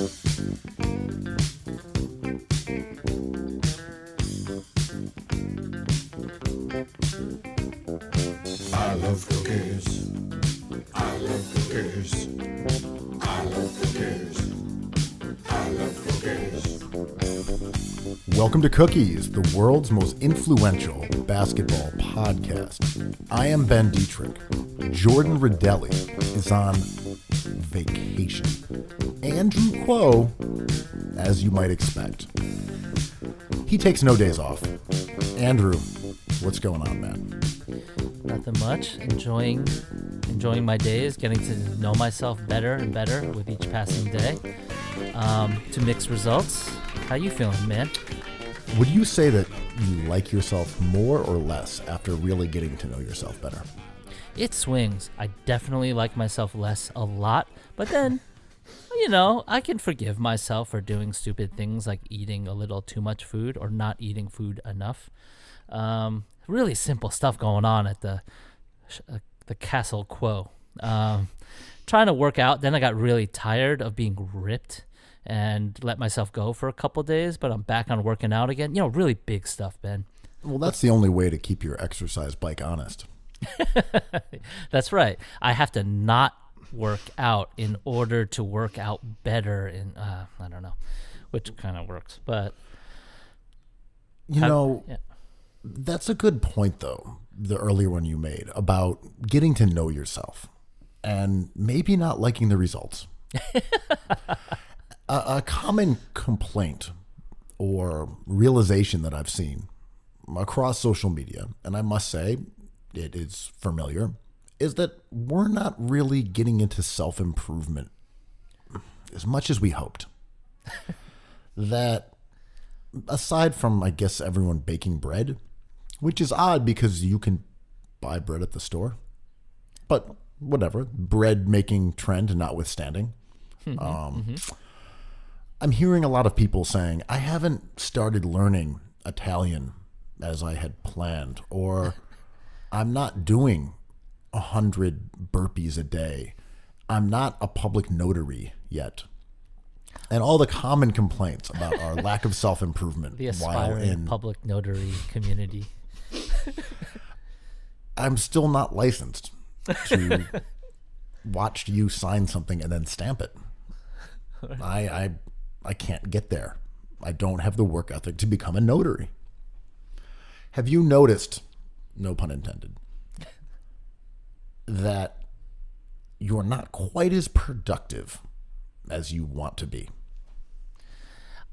I love cookies. I love cookies. I love cookies. I love cookies. Welcome to Cookies, the world's most influential basketball podcast. I am Ben Detrick. Jordan Redaelli is on vacation. Andrew Kuo, as you might expect. He takes no days off. Andrew, what's going on, man? Nothing much. Enjoying my days, getting to know myself better and better with each passing day. To mixed results. How you feeling, man? Would you say that you like yourself more or less after really getting to know yourself better? It swings. I definitely like myself less a lot, but then, I can forgive myself for doing stupid things like eating a little too much food or not eating food enough. Really simple stuff going on at the Castle Kuo. Trying to work out, then I got really tired of being ripped and let myself go for a couple days, but I'm back on working out again. Really big stuff, Ben. Well, that's the only way to keep your exercise bike honest. That's right. I have to not work out in order to work out better, and I don't know which kind of works, but that's a good point, though, the earlier one you made about getting to know yourself and maybe not liking the results. A common complaint or realization that I've seen across social media, and I must say it is familiar, is that we're not really getting into self-improvement as much as we hoped. That aside from, I guess, everyone baking bread, which is odd because you can buy bread at the store, but whatever, bread making trend notwithstanding. I'm hearing a lot of people saying, I haven't started learning Italian as I had planned, or I'm not doing 100 burpees a day. I'm not a public notary yet. And all the common complaints about our lack of self-improvement the while aspiring in public notary community. I'm still not licensed to watch you sign something and then stamp it. I can't get there. I don't have the work ethic to become a notary. Have you noticed, no pun intended, that you're not quite as productive as you want to be?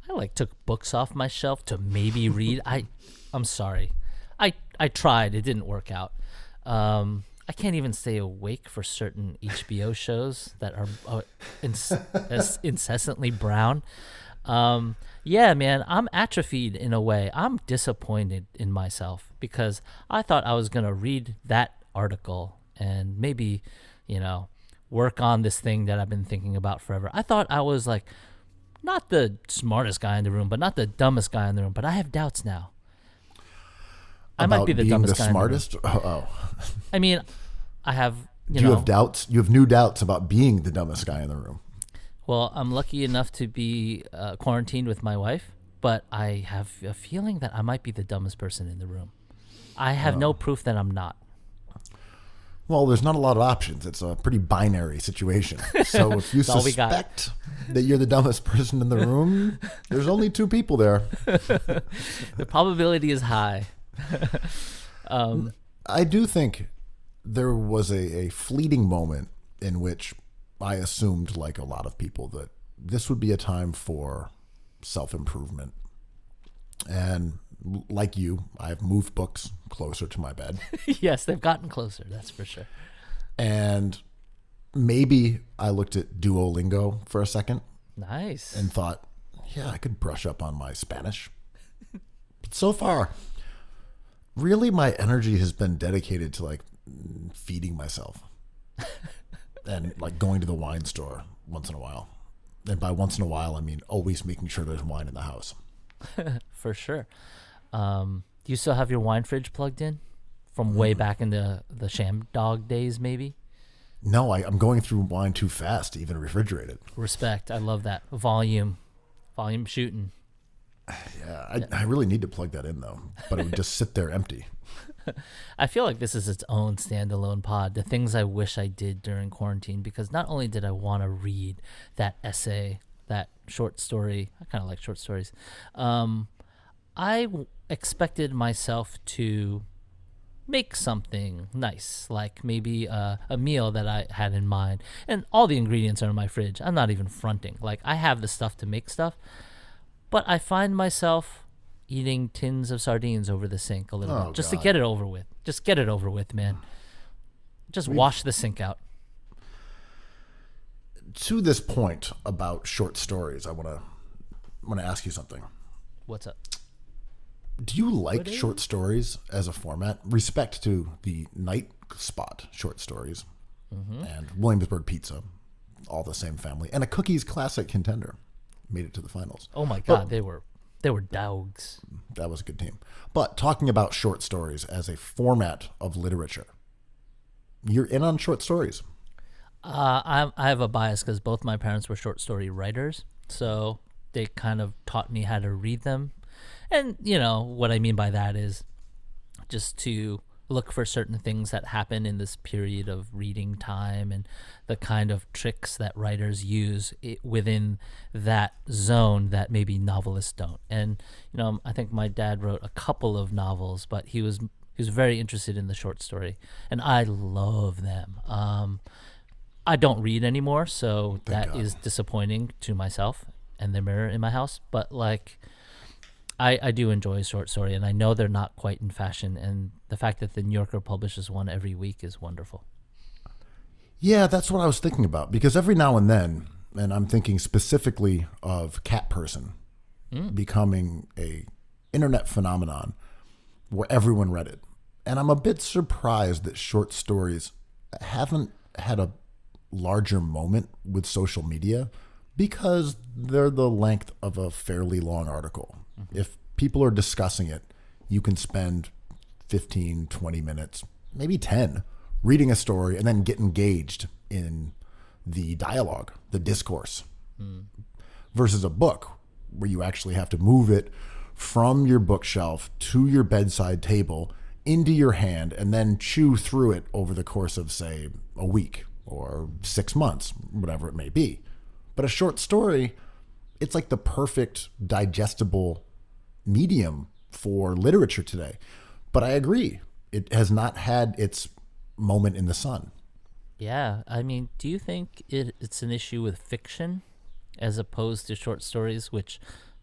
I took books off my shelf to maybe read. I'm sorry. I tried. It didn't work out. I can't even stay awake for certain HBO shows that are incessantly brown. Yeah, man, I'm atrophied in a way. I'm disappointed in myself because I thought I was going to read that article and maybe, work on this thing that I've been thinking about forever. I thought I was not the smartest guy in the room, but not the dumbest guy in the room. But I have doubts now. I might be the dumbest guy. Smartest? Oh. I mean, I have, Do you have doubts? You have new doubts about being the dumbest guy in the room. Well, I'm lucky enough to be quarantined with my wife, but I have a feeling that I might be the dumbest person in the room. I have no proof that I'm not. Well, there's not a lot of options. It's a pretty binary situation. So if you suspect that you're the dumbest person in the room, there's only two people there. The probability is high. I do think there was a fleeting moment in which I assumed, like a lot of people, that this would be a time for self-improvement. And like you, I've moved books closer to my bed. Yes, they've gotten closer, that's for sure. And maybe I looked at Duolingo for a second. Nice. And thought, yeah, I could brush up on my Spanish. But so far, really my energy has been dedicated to feeding myself. And going to the wine store once in a while. And by once in a while, I mean always making sure there's wine in the house. For sure. Do you still have your wine fridge plugged in from way back in the Sham Dog days, maybe? No, I'm going through wine too fast to even refrigerate it. Respect. I love that. Volume shooting. Yeah, I really need to plug that in, though. But it would just sit there empty. I feel like this is its own standalone pod. The things I wish I did during quarantine, because not only did I want to read that essay, that short story, I kind of like short stories. Expected myself to make something nice, like maybe a meal that I had in mind. And all the ingredients are in my fridge. I'm not even fronting. Like, I have the stuff to make stuff. But I find myself eating tins of sardines over the sink a little bit, just to get it over with. Just get it over with, man. Just wash the sink out. To this point about short stories, I want to ask you something. What's up? Do you like short stories as a format? Respect to the Night Spot short stories and Williamsburg Pizza, all the same family, and a Cookies classic contender made it to the finals. Oh my God, they were dogs. That was a good team. But talking about short stories as a format of literature, you're in on short stories. I have a bias because both my parents were short story writers, so they kind of taught me how to read them. And, what I mean by that is just to look for certain things that happen in this period of reading time and the kind of tricks that writers use within that zone that maybe novelists don't. And, I think my dad wrote a couple of novels, but he was very interested in the short story, and I love them. I don't read anymore, so that is disappointing to myself and the mirror in my house. But I do enjoy a short story, and I know they're not quite in fashion, and the fact that the New Yorker publishes one every week is wonderful. Yeah, that's what I was thinking about, because every now and then, and I'm thinking specifically of Cat Person becoming a internet phenomenon where everyone read it. And I'm a bit surprised that short stories haven't had a larger moment with social media, because they're the length of a fairly long article. If people are discussing it, you can spend 15, 20 minutes, maybe 10, reading a story and then get engaged in the dialogue, the discourse, versus a book where you actually have to move it from your bookshelf to your bedside table into your hand and then chew through it over the course of, say, a week or 6 months, whatever it may be. But a short story, it's like the perfect digestible medium for literature today. But I agree, it has not had its moment in the sun. Yeah, I mean, do you think it's an issue with fiction as opposed to short stories, which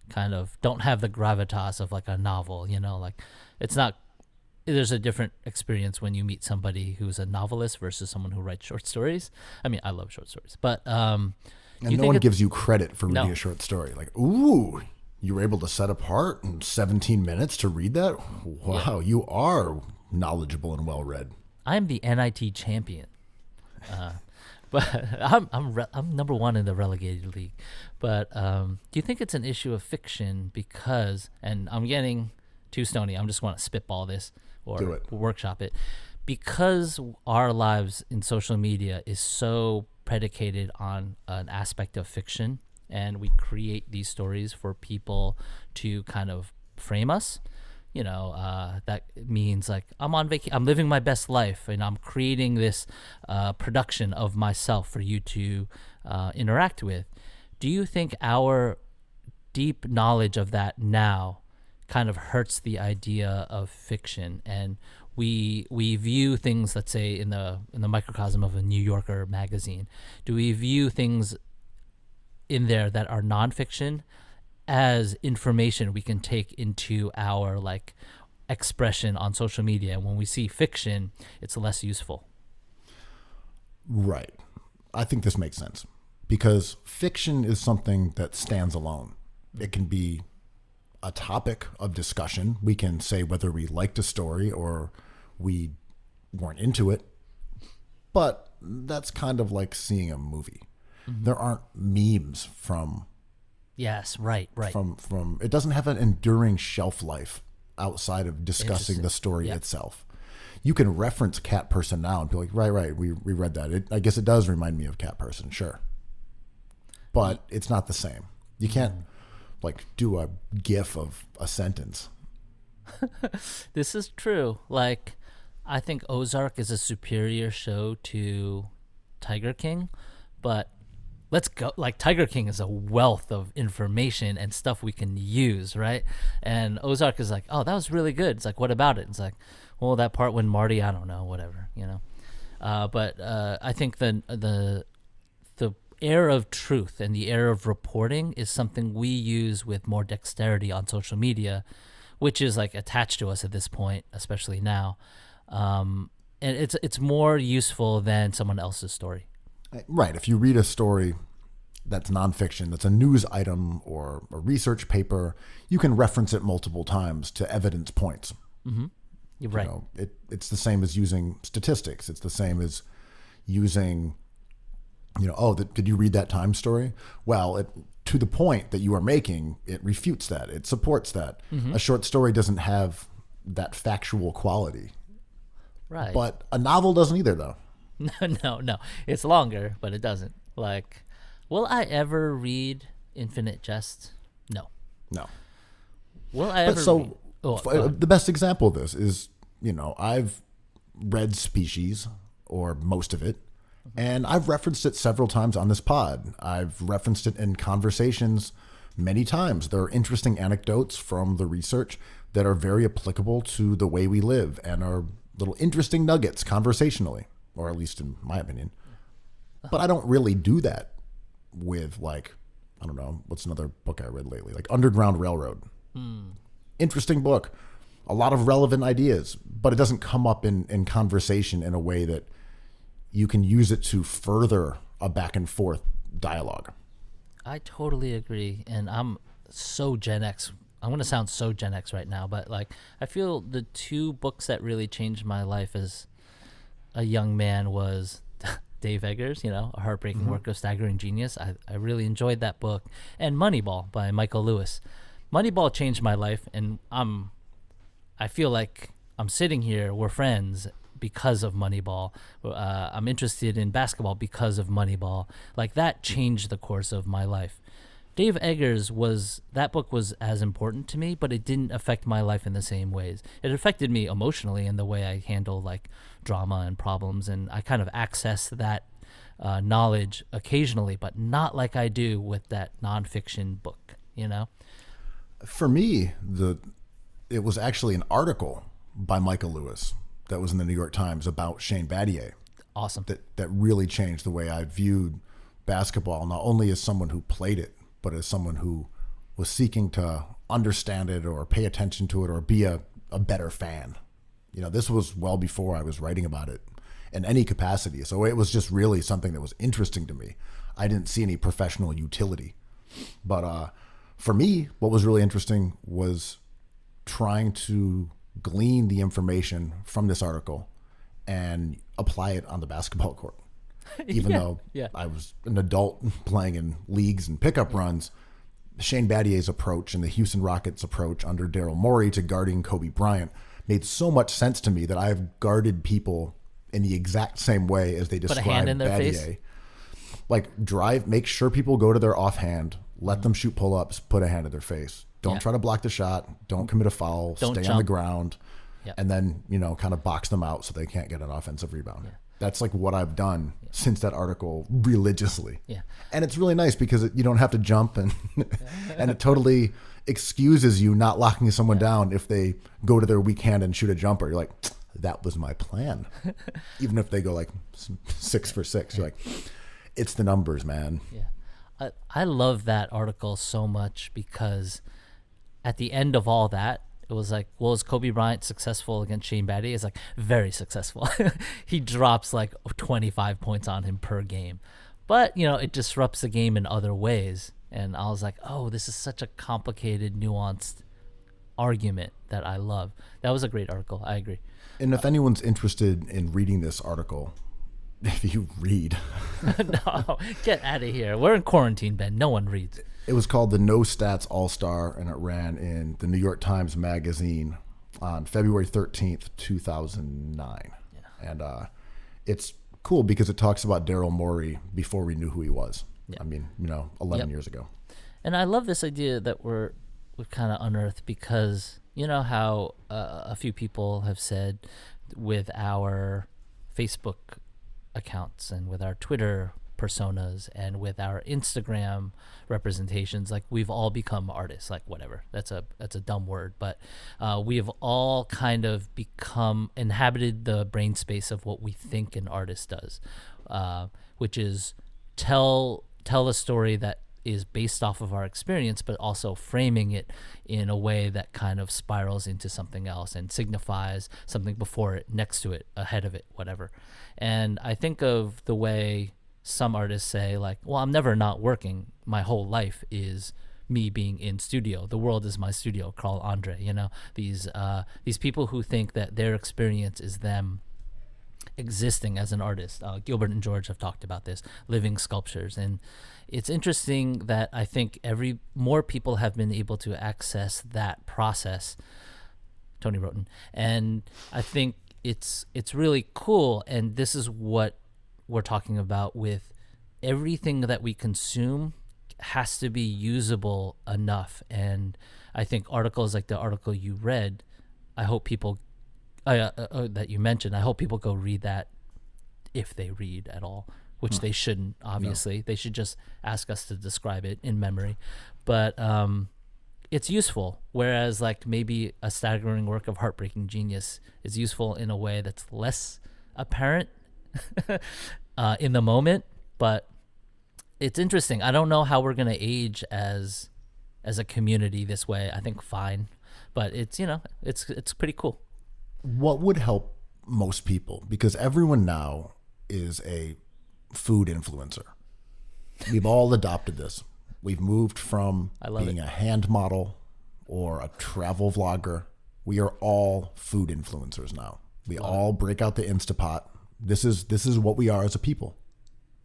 kind of don't have the gravitas of like a novel, it's not, there's a different experience when you meet somebody who's a novelist versus someone who writes short stories. I mean, I love short stories, but and no one gives you credit for reading a short story. Like, ooh, you were able to set apart in 17 minutes to read that? Wow, you are knowledgeable and well-read. I'm the NIT champion. But I'm number one in the relegated league. But do you think it's an issue of fiction because, and I'm getting too stony, I'm just want to spitball this or workshop it, because our lives in social media is so predicated on an aspect of fiction, and we create these stories for people to kind of frame us. That means like I'm on vacation, I'm living my best life, and I'm creating this production of myself for you to interact with. Do you think our deep knowledge of that now kind of hurts the idea of fiction, and we view things, let's say in the microcosm of a New Yorker magazine, do we view things in there that are nonfiction as information we can take into our like expression on social media, and when we see fiction, it's less useful? Right. I think this makes sense, because fiction is something that stands alone. It can be a topic of discussion. We can say whether we liked a story or we weren't into it, but that's kind of like seeing a movie. There aren't memes from Yes, right. From it doesn't have an enduring shelf life outside of discussing the story itself. you can reference cat person now and be like, right, we read that. I guess it does remind me of cat person, sure. But it's not the same. You can't like do a GIF of a sentence. This is true. Like, I think Ozark is a superior show to Tiger King, but let's go. Like, Tiger King is a wealth of information and stuff we can use, right? And Ozark is like, oh, that was really good. It's like, what about it? It's like, well, that part when Marty, I don't know, whatever, you know. But I think the air of truth and the air of reporting is something we use with more dexterity on social media, which is like attached to us at this point, especially now. And it's more useful than someone else's story. Right. If you read a story that's nonfiction, that's a news item or a research paper, you can reference it multiple times to evidence points. Mm-hmm. You're right. You know, it's the same as using statistics. It's the same as using, you know, did you read that Time story? Well, to the point that you are making, it refutes that. It supports that. Mm-hmm. A short story doesn't have that factual quality. Right. But a novel doesn't either, though. No. It's longer, but it doesn't. Like, will I ever read Infinite Jest? No. Will I ever read... The best example of this is, you know, I've read Species, or most of it, and I've referenced it several times on this pod. I've referenced it in conversations many times. There are interesting anecdotes from the research that are very applicable to the way we live and are little interesting nuggets conversationally, or at least in my opinion. But I don't really do that with, like, I don't know, what's another book I read lately? Like Underground Railroad. Interesting book. A lot of relevant ideas, but it doesn't come up in conversation in a way that you can use it to further a back and forth dialogue. I totally agree. And I'm so Gen X. I'm going to sound so Gen X right now, but like, I feel the two books that really changed my life as a young man was Dave Eggers, you know, A Heartbreaking Work of Staggering Genius. I really enjoyed that book. And Moneyball by Michael Lewis. Moneyball changed my life, and I feel like I'm sitting here, we're friends because of Moneyball. I'm interested in basketball because of Moneyball. Like, that changed the course of my life. Dave Eggers that book was as important to me, but it didn't affect my life in the same ways. It affected me emotionally in the way I handle like drama and problems, and I kind of access that knowledge occasionally, but not like I do with that nonfiction book, you know? For me, it was actually an article by Michael Lewis that was in the New York Times about Shane Battier. Awesome. That really changed the way I viewed basketball, not only as someone who played it, but as someone who was seeking to understand it or pay attention to it or be a better fan. You know, this was well before I was writing about it in any capacity. So it was just really something that was interesting to me. I didn't see any professional utility. But for me, what was really interesting was trying to glean the information from this article and apply it on the basketball court. Even though I was an adult playing in leagues and pickup runs, Shane Battier's approach and the Houston Rockets' approach under Daryl Morey to guarding Kobe Bryant made so much sense to me that I've guarded people in the exact same way as they described Put a hand in their Battier. Face. Like, make sure people go to their offhand, let them shoot pull-ups, put a hand in their face. Don't try to block the shot. Don't commit a foul. Don't stay jump on the ground. Yep. And then, you know, kind of box them out so they can't get an offensive rebound. Yeah. That's like what I've done since that article religiously. Yeah. And it's really nice because you don't have to jump and and it totally excuses you not locking someone down if they go to their weak hand and shoot a jumper. You're like, that was my plan. Even if they go like 6 for 6, you're like, it's the numbers, man. Yeah. I love that article so much because at the end of all that, it was like, well, is Kobe Bryant successful against Shane Battier? It's like, very successful. He drops like 25 points on him per game. But, you know, it disrupts the game in other ways. And I was like, oh, this is such a complicated, nuanced argument that I love. That was a great article. I agree. And if anyone's interested in reading this article, if you read. No, get out of here. We're in quarantine, Ben. No one reads. It was called the No Stats All-Star, and it ran in the New York Times Magazine on February 13th, 2009. Yeah. And it's cool because it talks about Daryl Morey before we knew who he was. Yeah. I mean, 11 years ago. And I love this idea that we've kind of unearthed, because you know how a few people have said with our Facebook accounts and with our Twitter personas and with our Instagram representations, like we've all become artists, like whatever. That's a dumb word, but we have all kind of inhabited the brain space of what we think an artist does, which is tell a story that is based off of our experience, but also framing it in a way that kind of spirals into something else and signifies something before it, next to it, ahead of it, whatever. And I think of the way some artists say, like, well, I'm never not working. My whole life is me being in studio. The world is my studio. Carl Andre, these people who think that their experience is them existing as an artist. Gilbert and George have talked about this, living sculptures. And it's interesting that I think more people have been able to access that process, Tony Roten. And I think it's really cool. And this is what we're talking about with everything that we consume has to be usable enough. And I think articles like the article you read, I hope people that you mentioned, I hope people go read that if they read at all, which they shouldn't, obviously. No. They should just ask us to describe it in memory. But it's useful, whereas like maybe a staggering work of heartbreaking genius is useful in a way that's less apparent in the moment. But it's interesting. I don't know how we're going to age as a community this way. I think fine, but it's it's pretty cool. What would help most people, because everyone now is a food influencer. We've all adopted this. We've moved from being a hand model or a travel vlogger. We are all food influencers now. We all break out the Instapot. This is what we are as a people.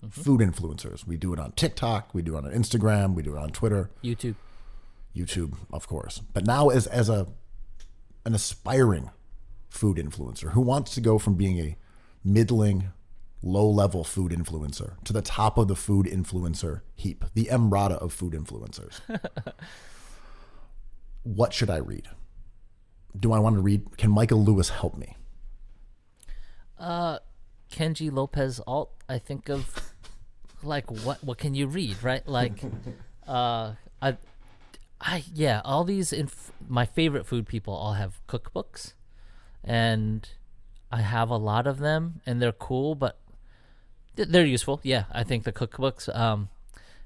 Mm-hmm. Food influencers. We do it on TikTok. We do it on Instagram. We do it on Twitter. YouTube, of course. But now as an aspiring food influencer who wants to go from being a middling, low-level food influencer to the top of the food influencer heap, the Emrata of food influencers. What should I read? Do I want to read? Can Michael Lewis help me? Kenji Lopez Alt. I think of like what can you read, right? Like all these my favorite food people all have cookbooks, and I have a lot of them, and they're cool, but they're useful. Yeah, I think the cookbooks,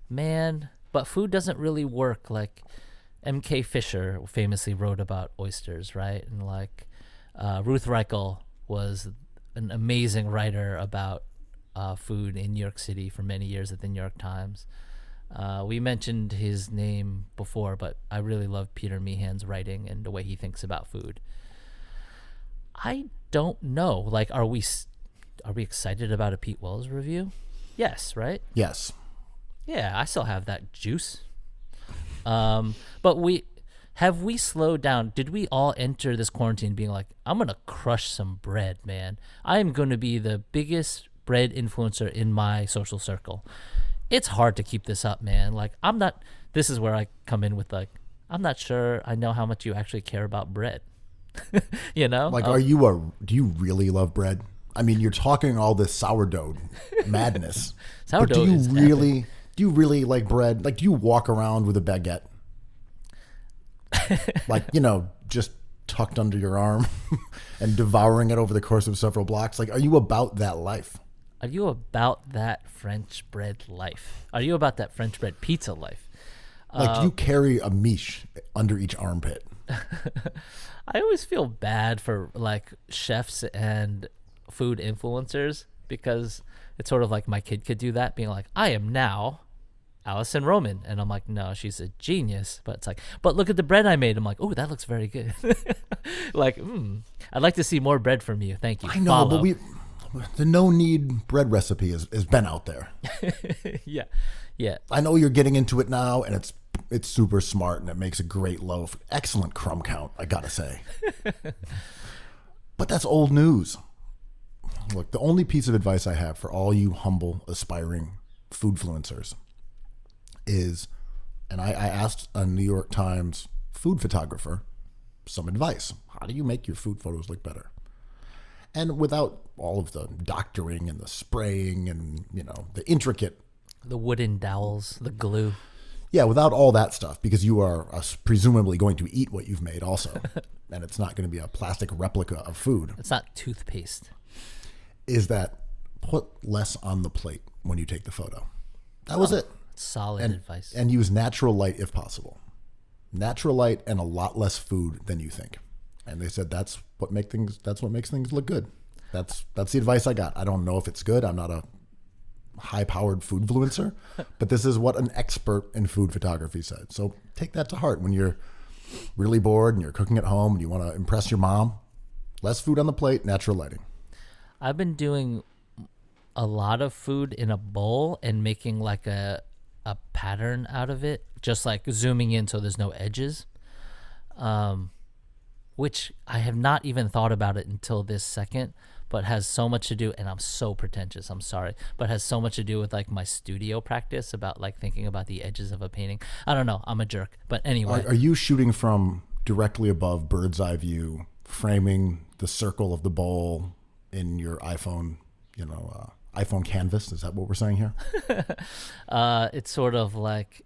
but food doesn't really work. Like M.K. Fisher famously wrote about oysters, right? And like Ruth Reichel was an amazing writer about food in New York City for many years at the New York Times. We mentioned his name before, but I really love Peter Meehan's writing and the way he thinks about food. I don't know. Like, are we excited about a Pete Wells review? Yes, right? Yes. Yeah, I still have that juice. But we slowed down? Did we all enter this quarantine being like, I'm going to crush some bread, man. I am going to be the biggest bread influencer in my social circle. It's hard to keep this up, man. Like, this is where I come in with like, I'm not sure I know how much you actually care about bread. Like, do you really love bread? I mean, you're talking all this sourdough madness. Sourdough do you really like bread? Like, do you walk around with a baguette? Like, just tucked under your arm and devouring it over the course of several blocks? Like, are you about that life? Are you about that French bread life? Are you about that French bread pizza life? Like, do you carry a miche under each armpit? I always feel bad for like chefs and food influencers, because it's sort of like my kid could do that, being like, I am now Allison Roman, and I'm like, no, she's a genius. But it's like, but look at the bread I made. I'm like, oh, that looks very good. Like, I'd like to see more bread from you. Thank you. I know, but the no knead bread recipe has been out there. Yeah. I know you're getting into it now, and it's it's super smart and it makes a great loaf. Excellent crumb count, I gotta say. But that's old news. Look, the only piece of advice I have for all you humble, aspiring food-fluencers is, and I asked a New York Times food photographer some advice. How do you make your food photos look better? And without all of the doctoring and the spraying and, the intricate... The wooden dowels, the glue. Yeah, without all that stuff, because you are presumably going to eat what you've made also. And it's not going to be a plastic replica of food. It's not toothpaste. Is that put less on the plate when you take the photo. That was it. Solid advice. And use natural light if possible. Natural light and a lot less food than you think. And they said that's what makes things look good. That's the advice I got. I don't know if it's good. I'm not a high-powered food influencer, but this is what an expert in food photography said. So take that to heart when you're really bored and you're cooking at home and you want to impress your mom. Less food on the plate, natural lighting. I've been doing a lot of food in a bowl and making like a pattern out of it, just like zooming in so there's no edges, which I have not even thought about it until this second, but has so much to do, and I'm so pretentious, I'm sorry, but has so much to do with like my studio practice about like thinking about the edges of a painting. I don't know, I'm a jerk, but anyway. Are you shooting from directly above, bird's eye view, framing the circle of the bowl in your iPhone, iPhone canvas? Is that what we're saying here? It's sort of like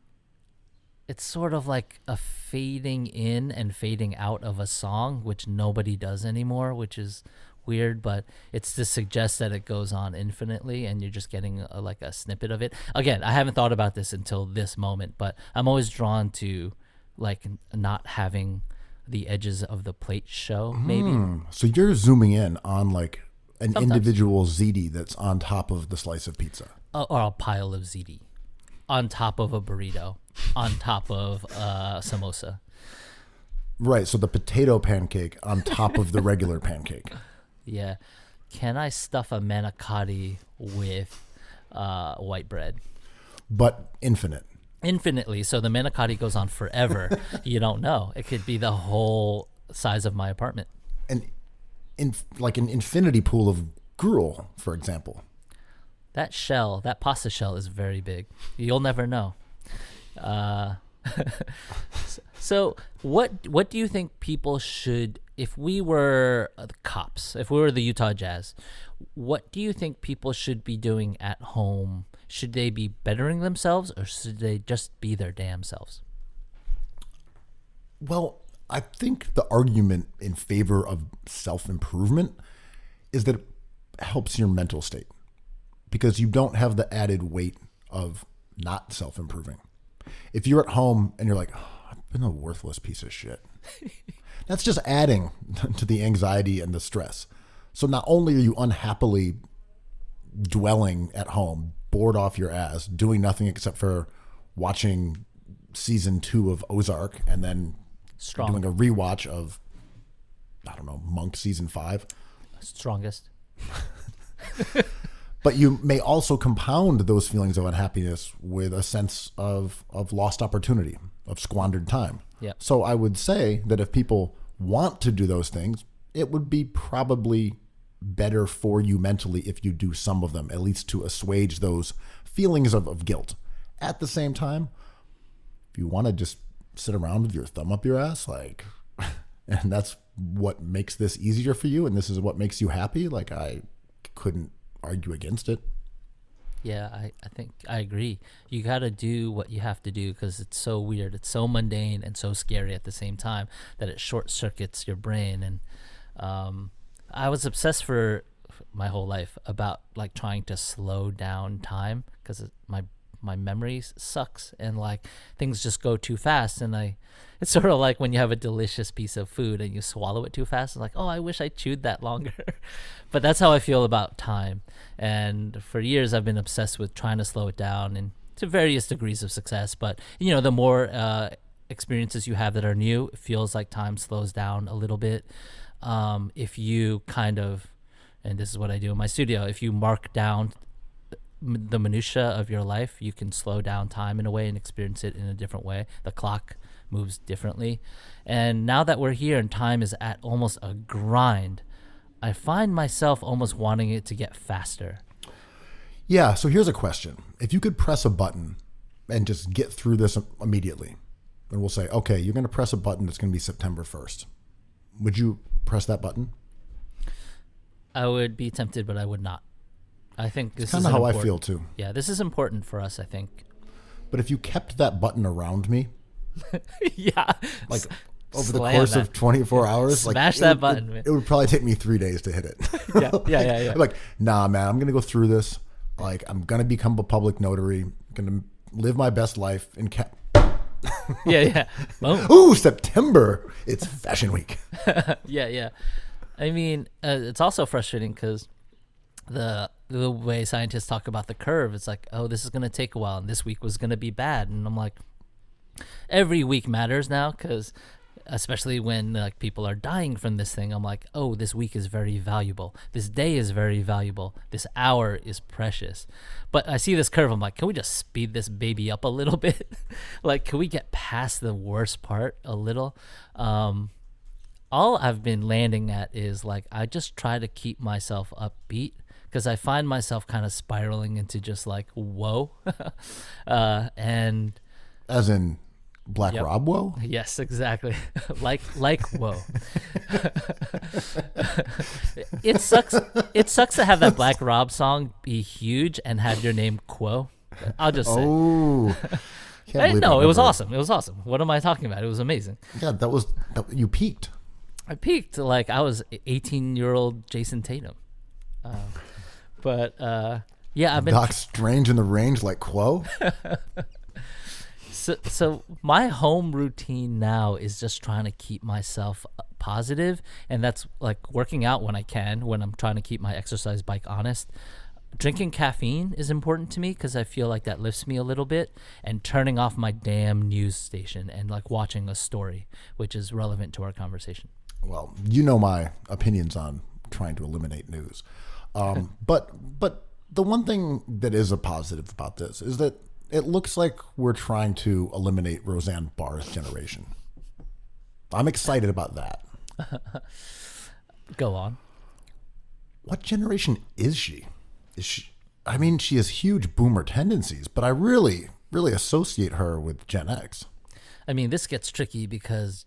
a fading in and fading out of a song, which nobody does anymore, which is weird, but it's to suggest that it goes on infinitely and you're just getting a snippet of it. Again, I haven't thought about this until this moment, but I'm always drawn to like not having the edges of the plate show, maybe. So you're zooming in on like an Sometimes. individual ziti that's on top of the slice of pizza. Or a pile of ziti on top of a burrito, on top of a samosa. Right, so the potato pancake on top of the regular pancake. Yeah. Can I stuff a manicotti with white bread? But infinite. Infinitely. So the manicotti goes on forever. You don't know. It could be the whole size of my apartment. And like an infinity pool of gruel, for example. That pasta shell is very big. You'll never know. So what do you think people should, if we were the cops, if we were the Utah Jazz, what do you think people should be doing at home? Should they be bettering themselves or should they just be their damn selves? Well, I think the argument in favor of self-improvement is that it helps your mental state because you don't have the added weight of not self-improving. If you're at home and you're like, oh, I've been a worthless piece of shit, that's just adding to the anxiety and the stress. So not only are you unhappily dwelling at home, bored off your ass, doing nothing except for watching season 2 of Ozark and then doing a rewatch of, I don't know, Monk season 5. Strongest. But you may also compound those feelings of unhappiness with a sense of lost opportunity, of squandered time. Yeah. So I would say that if people want to do those things, it would be probably better for you mentally if you do some of them, at least to assuage those feelings of guilt. At the same time, if you want to just sit around with your thumb up your ass, and that's what makes this easier for you, and this is what makes you happy, I couldn't argue against it. Yeah, I think I agree. You got to do what you have to do because it's so weird. It's so mundane and so scary at the same time that it short circuits your brain. And I was obsessed for my whole life about trying to slow down time because my memory sucks and things just go too fast. And it's sort of like when you have a delicious piece of food and you swallow it too fast. It's like, oh, I wish I chewed that longer. But that's how I feel about time. And for years, I've been obsessed with trying to slow it down and to various degrees of success. But, the more experiences you have that are new, it feels like time slows down a little bit. If you and this is what I do in my studio, if you mark down the minutia of your life, you can slow down time in a way and experience it in a different way. The clock moves differently. And now that we're here and time is at almost a grind, I find myself almost wanting it to get faster. Yeah, so here's a question. If you could press a button and just get through this immediately, and we'll say, okay, you're going to press a button that's going to be September 1st. Would you press that button? I would be tempted, but I would not. I think this is kind of how I feel too. Yeah, this is important for us, I think. But if you kept that button around me, yeah, like over the course of 24 hours, smash that button. It would probably take me 3 days to hit it. Yeah. I'm like, nah, man, I'm going to go through this. Like, I'm going to become a public notary. I'm going to live my best life in yeah. Ooh, September. It's fashion week. Yeah. I mean, it's also frustrating because the way scientists talk about the curve, it's like, oh, this is going to take a while, and this week was going to be bad. And I'm like, every week matters now, because especially when like people are dying from this thing, I'm like, oh, this week is very valuable. This day is very valuable. This hour is precious. But I see this curve. I'm like, can we just speed this baby up a little bit? Like, can we get past the worst part a little? All I've been landing at is like, I just try to keep myself upbeat, because I find myself kind of spiraling into just like, whoa. And as in Black Rob whoa? Yes, exactly. like whoa. It sucks to have that Black Rob song be huge and have your name Kuo. I'll just say. Oh. No, it was awesome. It was awesome. What am I talking about? It was amazing. Yeah, you peaked. I peaked like I was 18-year-old Jason Tatum. But yeah, I've been Doc Strange in the range like Kuo. So my home routine now is just trying to keep myself positive, and that's like working out when I can, when I'm trying to keep my exercise bike honest. Drinking caffeine is important to me because I feel like that lifts me a little bit, and turning off my damn news station and like watching a story, which is relevant to our conversation. Well, you know my opinions on trying to eliminate news. But the one thing that is a positive about this is that it looks like we're trying to eliminate Roseanne Barr's generation. I'm excited about that. Go on. What generation is she? I mean, she has huge boomer tendencies, but I really associate her with Gen X. I mean, this gets tricky because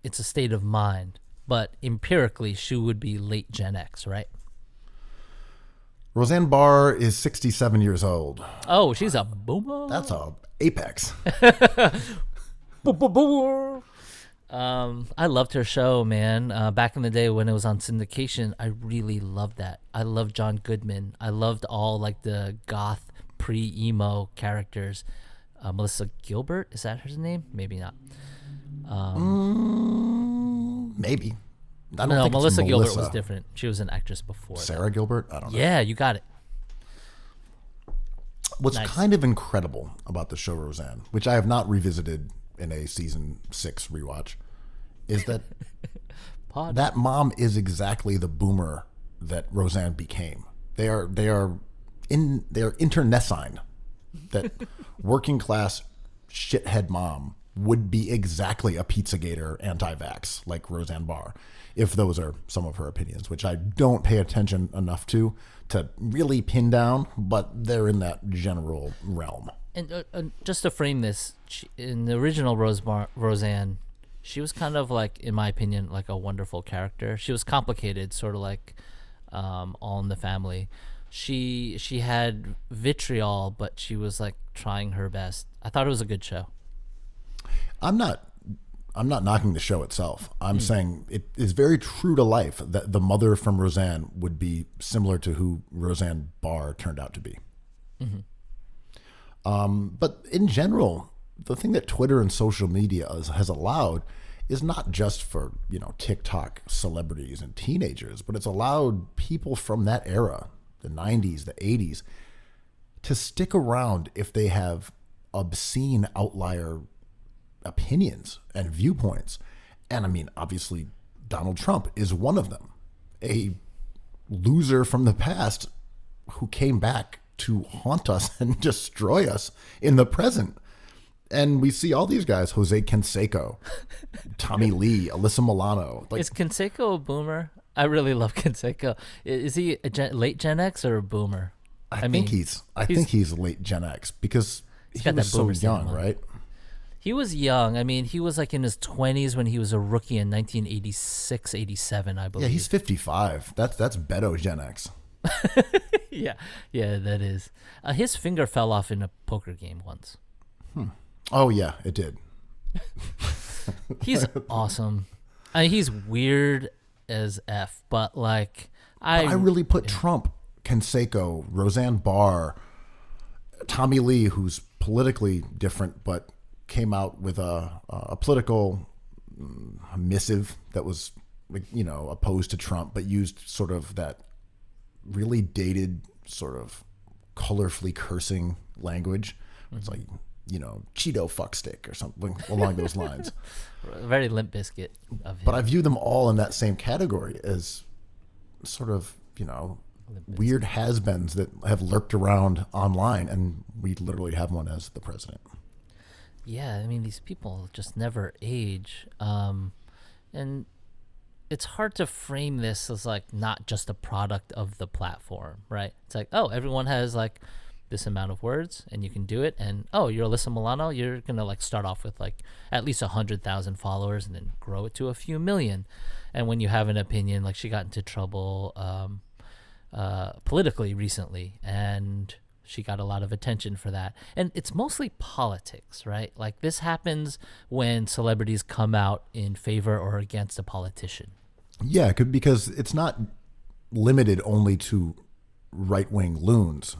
it's a state of mind, but empirically, she would be late Gen X, right? Roseanne Barr is 67 years old. Oh, she's a boomer. That's a apex. I loved her show, man. Back in the day when it was on syndication, I really loved that. I loved John Goodman. I loved all like the goth pre-emo characters. Melissa Gilbert, is that her name? Maybe not. Maybe. No, Melissa Gilbert was different. She was an actress before. Sarah Gilbert? I don't know. Yeah, you got it. What's kind of incredible about the show Roseanne, which I have not revisited in a season 6 rewatch, is that that mom is exactly the boomer that Roseanne became. They are internecine. That working class shithead mom would be exactly a Pizzagator anti-vax like Roseanne Barr, if those are some of her opinions, which I don't pay attention enough to really pin down, but they're in that general realm. And just to frame this, in the original Roseanne, she was kind of like, in my opinion, like a wonderful character. She was complicated, sort of like All in the Family. She had vitriol, but she was like trying her best. I thought it was a good show. I'm not knocking the show itself. I'm saying it is very true to life that the mother from Roseanne would be similar to who Roseanne Barr turned out to be. Mm-hmm. But in general, the thing that Twitter and social media has allowed is not just for, TikTok celebrities and teenagers, but it's allowed people from that era, the 90s, the 80s, to stick around if they have obscene outlier opinions and viewpoints. And I mean, obviously, Donald Trump is one of them. A loser from the past who came back to haunt us and destroy us in the present. And we see all these guys, Jose Canseco, Tommy Lee, Alyssa Milano. Is Canseco a boomer? I really love Canseco. Is he a late Gen X or a boomer? I think he's late Gen X because he was so young, right? He was young. I mean, he was like in his 20s when he was a rookie in 1986, 87, I believe. Yeah, he's 55. That's Beto Gen X. yeah, that is. His finger fell off in a poker game once. Oh, yeah, it did. He's awesome. I mean, he's weird as F, but like I really put Trump, Canseco, Roseanne Barr, Tommy Lee, who's politically different but came out with a political missive that was, you know, opposed to Trump, but used sort of that really dated sort of colorfully cursing language. It's like, you know, Cheeto fuckstick or something along those lines. Very Limp Bizkit of him. But I view them all in that same category as sort of, you know, weird has-beens that have lurked around online, and we literally have one as the president. Yeah, I mean, these people just never age. And it's hard to frame this as like not just a product of the platform, right? It's like, oh, everyone has like this amount of words and you can do it. And oh, you're Alyssa Milano, you're going to like start off with like at least 100,000 followers and then grow it to a few million. And when you have an opinion, like she got into trouble politically recently, and she got a lot of attention for that. And it's mostly politics, right? Like this happens when celebrities come out in favor or against a politician. Yeah, because it's not limited only to right-wing loons.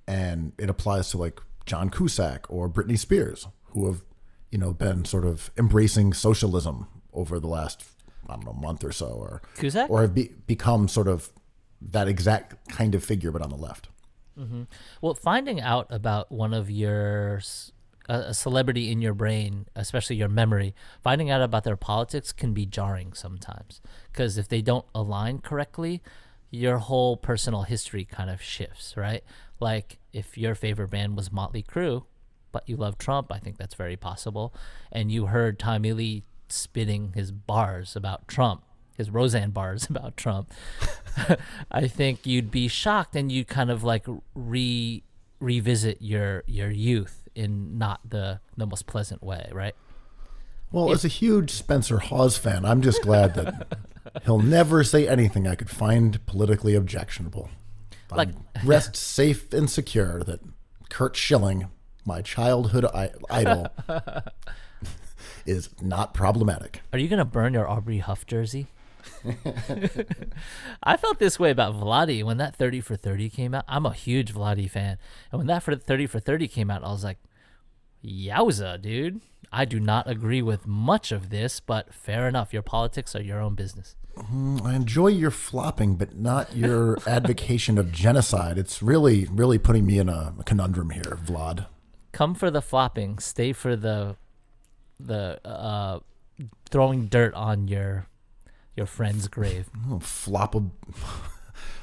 And it applies to like John Cusack or Britney Spears, who have, you know, been sort of embracing socialism over the last, I don't know, month or so, or Cusack? Or have become sort of that exact kind of figure, but on the left. Mm-hmm. Well, finding out about one of your a celebrity in your brain, especially your memory, finding out about their politics can be jarring sometimes, because if they don't align correctly, your whole personal history kind of shifts, right? Like if your favorite band was Motley Crue, but you love Trump, I think that's very possible, and you heard Tommy Lee spitting his bars about Trump, his Roseanne bars about Trump, I think you'd be shocked, and you'd kind of like revisit your youth in not the most pleasant way, right? Well, as a huge Spencer Hawes fan, I'm just glad that he'll never say anything I could find politically objectionable. Like, rest safe and secure that Kurt Schilling, my childhood idol, is not problematic. Are you going to burn your Aubrey Huff jersey? I felt this way about Vladi when that 30 for 30 came out. I'm a huge Vladi fan. And when that 30 for 30 came out, I was like, yowza, dude. I do not agree with much of this, but fair enough. Your politics are your own business. I enjoy your flopping, but not your advocation of genocide. It's really, really putting me in a conundrum here, Vlad. Come for the flopping. Stay for the throwing dirt on your friend's grave. Oh,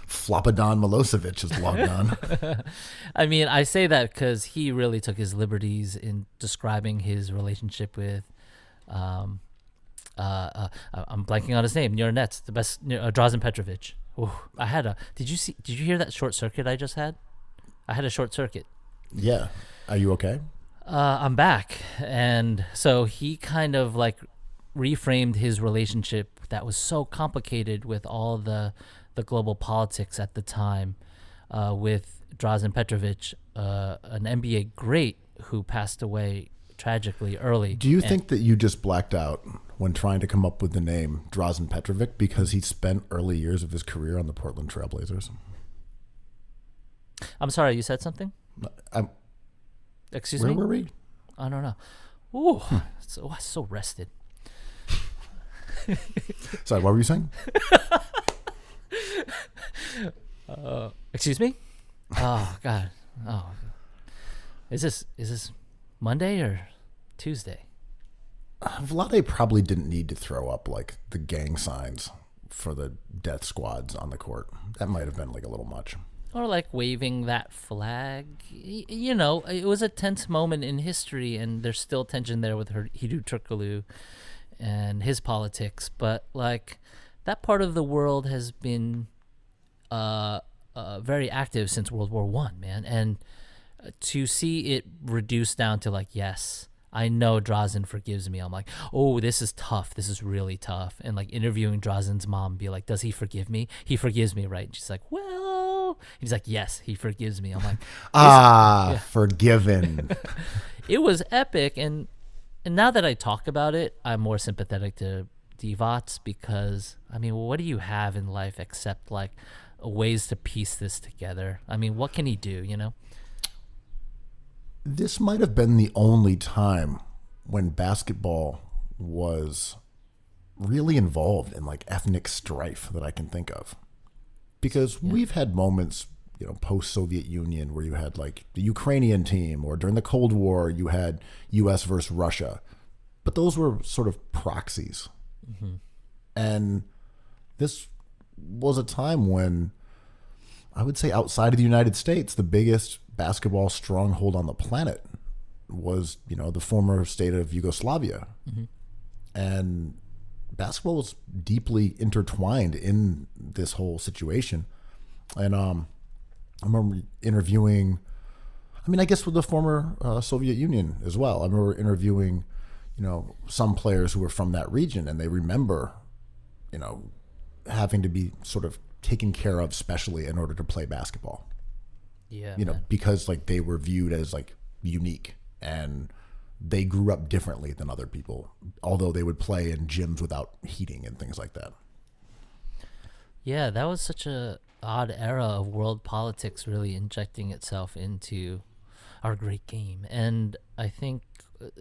Flopadon Milosevic is long gone. I mean, I say that because he really took his liberties in describing his relationship with, I'm blanking on his name, Your Nets, the best, Drazen Petrovic. Ooh, did you hear that short circuit I just had? I had a short circuit. Yeah. Are you okay? I'm back. And so he kind of like reframed his relationship that was so complicated with all the global politics at the time, with Drazen Petrovic, an NBA great who passed away tragically early. Do you think that you just blacked out when trying to come up with the name Drazen Petrovic because he spent early years of his career on the Portland Trailblazers? I'm sorry, you said something? Excuse me? Where were we? I don't know. Ooh, so rested. Sorry, what were you saying? Excuse me? Oh God. Oh, is this Monday or Tuesday? Vlade probably didn't need to throw up like the gang signs for the death squads on the court. That might have been like a little much. Or like waving that flag. You know, it was a tense moment in history, and there's still tension there with Hidu Turkoglu and his politics. But like that part of the world has been very active since World War One, man. And to see it reduced down to like, yes, I know Drazen forgives me. I'm like, oh, this is tough. This is really tough. And like interviewing Drazen's mom, be like, does he forgive me? He forgives me, right? And she's like, well, he's like, yes, he forgives me. I'm like, forgiven. It was epic. And now that I talk about it, I'm more sympathetic to Divots because, I mean, what do you have in life except like ways to piece this together? I mean, what can he do, you know? This might have been the only time when basketball was really involved in like ethnic strife that I can think of. Because we've had moments, you know, post-Soviet Union where you had like the Ukrainian team, or during the Cold War you had US versus Russia. But those were sort of proxies. Mm-hmm. And this was a time when I would say outside of the United States, the biggest basketball stronghold on the planet was, you know, the former state of Yugoslavia. Mm-hmm. And basketball was deeply intertwined in this whole situation. And I remember interviewing, I mean, I guess with the former Soviet Union as well. I remember interviewing, you know, some players who were from that region, and they remember, you know, having to be sort of taken care of specially in order to play basketball. Yeah, you know, man. because like they were viewed as like unique, and they grew up differently than other people, although they would play in gyms without heating and things like that. Yeah, that was such a odd era of world politics really injecting itself into our great game. And I think,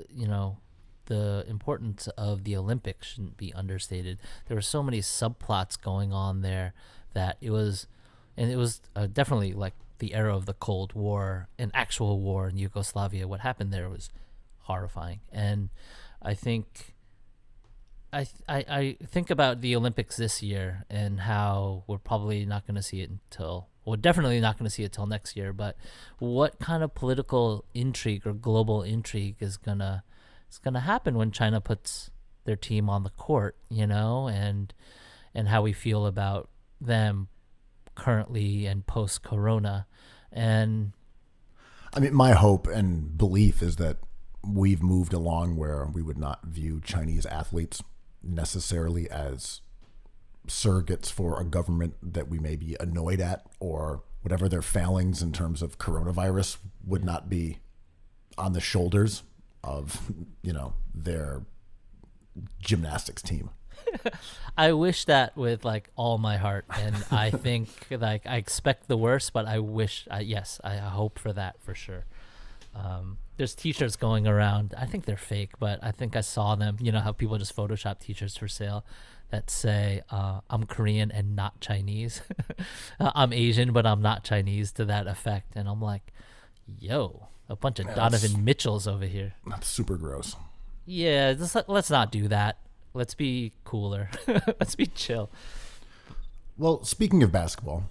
you know, the importance of the Olympics shouldn't be understated. There were so many subplots going on there that it was definitely like the era of the Cold War, an actual war in Yugoslavia. What happened there was horrifying. And I think I think about the Olympics this year and how we're probably not going to see it definitely not going to see it till next year. But what kind of political intrigue or global intrigue is gonna happen when China puts their team on the court, you know, and how we feel about them currently and post-corona. And I mean, my hope and belief is that we've moved along where we would not view Chinese athletes necessarily as surrogates for a government that we may be annoyed at, or whatever their failings in terms of coronavirus would not be on the shoulders of, you know, their gymnastics team. I wish that with like all my heart, and I think like I expect the worst, but I wish, I hope for that for sure. There's t-shirts going around. I think they're fake, but I think I saw them. You know how people just Photoshop t-shirts for sale that say, I'm Korean and not Chinese. I'm Asian, but I'm not Chinese, to that effect. And I'm like, yo, a bunch of Donovan Mitchells over here. That's super gross. Yeah, let's not do that. Let's be cooler. Let's be chill. Well, speaking of basketball,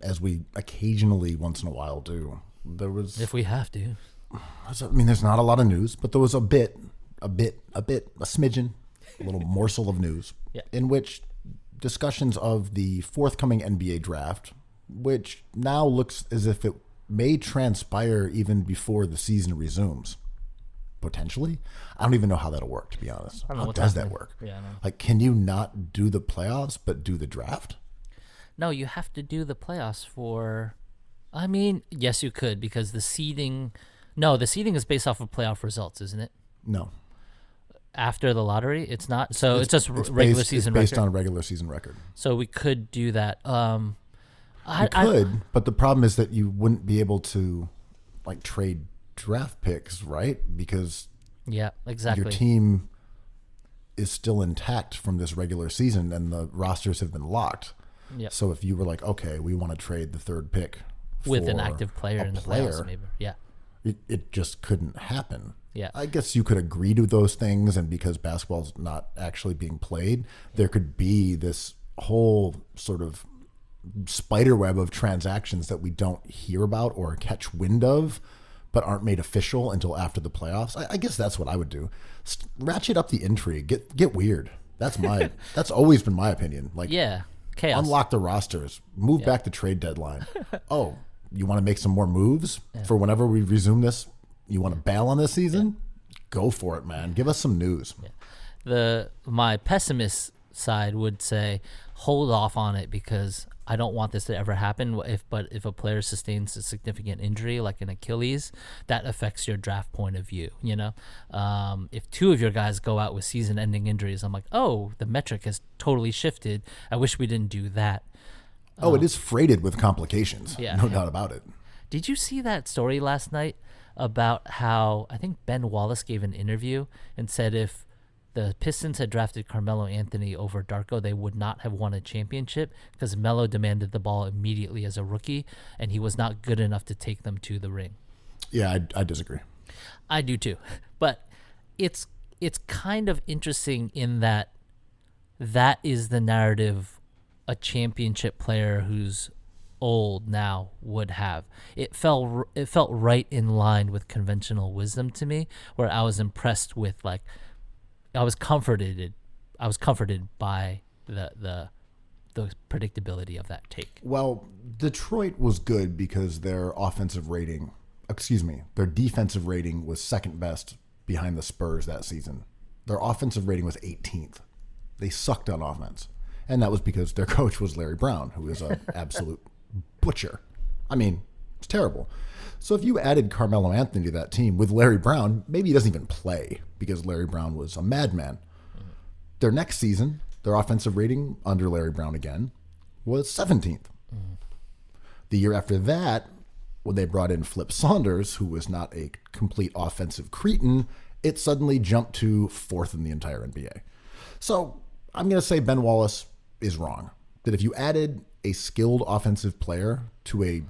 as we occasionally once in a while do, there was... If we have to. I mean, there's not a lot of news, but there was a smidgen, a little morsel of news in which discussions of the forthcoming NBA draft, which now looks as if it may transpire even before the season resumes. Potentially. I don't even know how that'll work, to be honest. How does that work? Yeah, I know. Like, can you not do the playoffs but do the draft? No, you have to do the playoffs for... I mean, yes, you could, because the seeding... No, the seeding is based off of playoff results, isn't it? No. After the lottery? It's not? So it's just regular season record? It's based on regular season record. So we could do that. You could, but the problem is that you wouldn't be able to like trade draft picks, right? Because yeah, exactly. your team is still intact from this regular season and the rosters have been locked. Yep. So if you were like, okay, we want to trade the third pick with an active player in the playoffs, maybe. Yeah. It just couldn't happen. Yeah. I guess you could agree to those things, and because basketball's not actually being played, there could be this whole sort of spider web of transactions that we don't hear about or catch wind of, but aren't made official until after the playoffs. I guess that's what I would do. Ratchet up the intrigue. Get weird. That's always been my opinion. Like, Yeah, chaos. unlock the rosters, move back the trade deadline. Oh, you want to make some more moves for whenever we resume this? You want to bail on this season? Go for it, man. Give us some news. My pessimist side would say hold off on it because I don't want this to ever happen. But if a player sustains a significant injury like an Achilles, that affects your draft point of view. You know, if two of your guys go out with season-ending injuries, I'm like, oh, the metric has totally shifted. I wish we didn't do that. Oh, it is freighted with complications. Yeah, No doubt about it. Did you see that story last night about how I think Ben Wallace gave an interview and said if the Pistons had drafted Carmelo Anthony over Darko, they would not have won a championship because Melo demanded the ball immediately as a rookie, and he was not good enough to take them to the ring. Yeah, I disagree. I do too. But it's kind of interesting in that is the narrative a championship player who's old now would have. It felt right in line with conventional wisdom to me, where I was impressed with, like, I was comforted by the predictability of that take. Well, Detroit was good because their defensive rating was second best behind the Spurs that season. Their offensive rating was 18th. They sucked on offense. And that was because their coach was Larry Brown, who is an absolute butcher. I mean, it's terrible. So if you added Carmelo Anthony to that team with Larry Brown, maybe he doesn't even play because Larry Brown was a madman. Their next season, their offensive rating under Larry Brown again was 17th. The year after that, when they brought in Flip Saunders, who was not a complete offensive cretin, it suddenly jumped to 4th in the entire NBA. So I'm going to say Ben Wallace is wrong. That if you added a skilled offensive player to a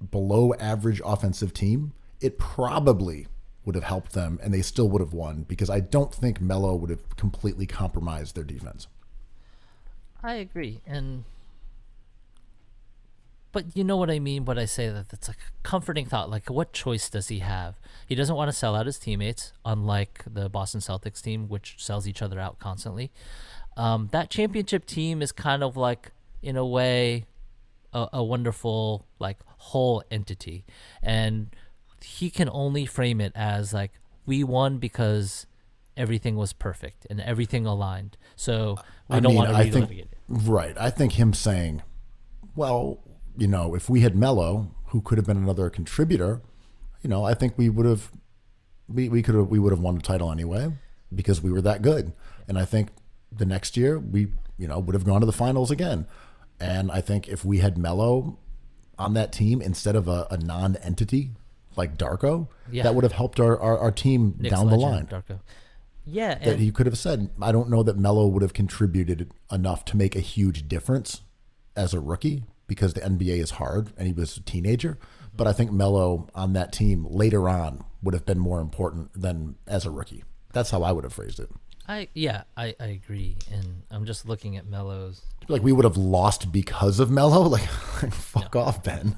below average offensive team, it probably would have helped them and they still would have won because I don't think Melo would have completely compromised their defense. I agree. But you know what I mean when I say that it's like a comforting thought. Like, what choice does he have? He doesn't want to sell out his teammates, unlike the Boston Celtics team, which sells each other out constantly. That championship team is kind of like, in a way, a wonderful, like, whole entity. And he can only frame it as, like, we won because everything was perfect and everything aligned. So we don't want to relitigate it. Right. I think him saying, well, you know, if we had Melo, who could have been another contributor, you know, I think we would have won the title anyway because we were that good. And I think the next year we, you know, would have gone to the finals again. And I think if we had Melo on that team instead of a non-entity like Darko, that would have helped our team Knicks down the legend, line. Darko. Yeah. That he could have said, I don't know that Melo would have contributed enough to make a huge difference as a rookie because the NBA is hard and he was a teenager. But I think Melo on that team later on would have been more important than as a rookie. That's how I would have phrased it. I agree. And I'm just looking at Melo's. Like we would have lost because of Melo? Like fuck off, Ben.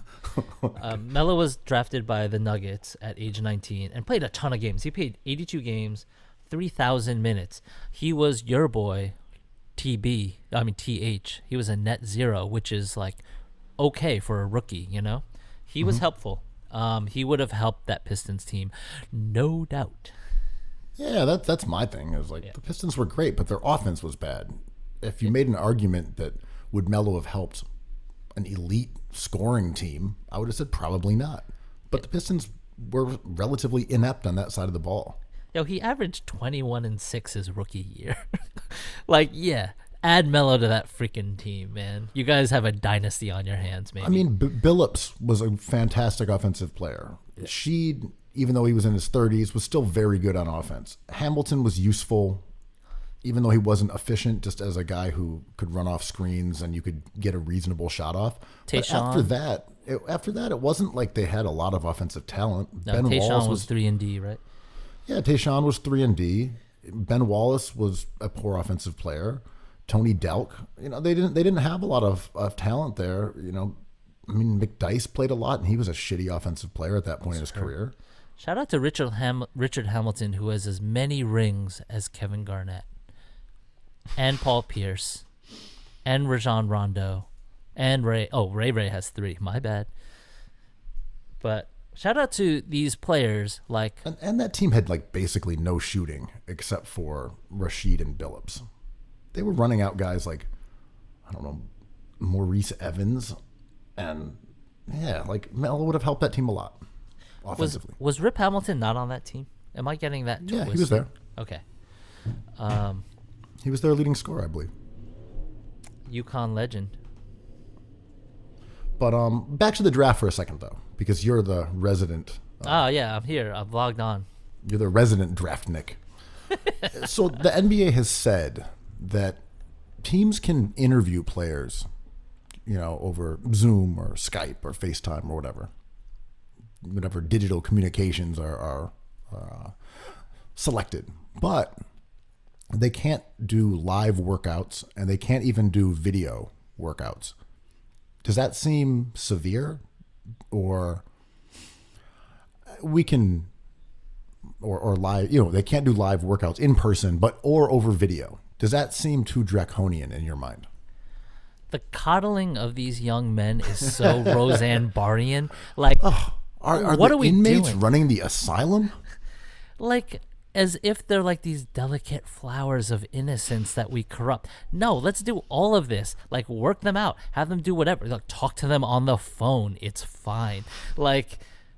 Melo was drafted by the Nuggets at age 19 and played a ton of games. He played 82 games, 3,000 minutes. He was your boy, TH. He was a net zero, which is like okay for a rookie, you know? He was helpful. He would have helped that Pistons team, no doubt. Yeah, that's my thing. Is like the Pistons were great, but their offense was bad. If you made an argument that would Melo have helped an elite scoring team, I would have said probably not. But the Pistons were relatively inept on that side of the ball. Yo, he averaged 21-6 his rookie year. Like, yeah, add Melo to that freaking team, man. You guys have a dynasty on your hands, maybe. I mean, Billups was a fantastic offensive player. Sheed, even though he was in his 30s, was still very good on offense. Hamilton was useful, even though he wasn't efficient, just as a guy who could run off screens and you could get a reasonable shot off. But after that, it wasn't like they had a lot of offensive talent. No, Ben Wallace was 3-and-D, right? Yeah, Tayshaun was 3-and-D. Ben Wallace was a poor offensive player. Tony Delk. They didn't have a lot of talent there. I mean, McDyess played a lot, and he was a shitty offensive player at that point in his career. Shout out to Richard Hamilton, who has as many rings as Kevin Garnett, and Paul Pierce, and Rajon Rondo, and Ray. Oh, Ray has 3. My bad. But shout out to these players like... And that team had basically no shooting except for Rashid and Billups. They were running out guys like, I don't know, Maurice Evans. And yeah, Melo would have helped that team a lot offensively. Was Rip Hamilton not on that team? Am I getting that twisted? Yeah, he was there. Okay. He was their leading scorer, I believe. UConn legend. But back to the draft for a second, though, because you're the resident. Yeah, I'm here. I've logged on. You're the resident draftnik. So the NBA has said that teams can interview players, over Zoom or Skype or FaceTime or whatever digital communications are selected. But they can't do live workouts, and they can't even do video workouts. Does that seem severe? Or we can, or live, they can't do live workouts in person, or over video. Does that seem too draconian in your mind? The coddling of these young men is so Roseanne Barrian. Like, are what the are we inmates doing? running the asylum? As if they're like these delicate flowers of innocence that we corrupt. No, let's do all of this. Work them out. Have them do whatever. Talk to them on the phone. It's fine.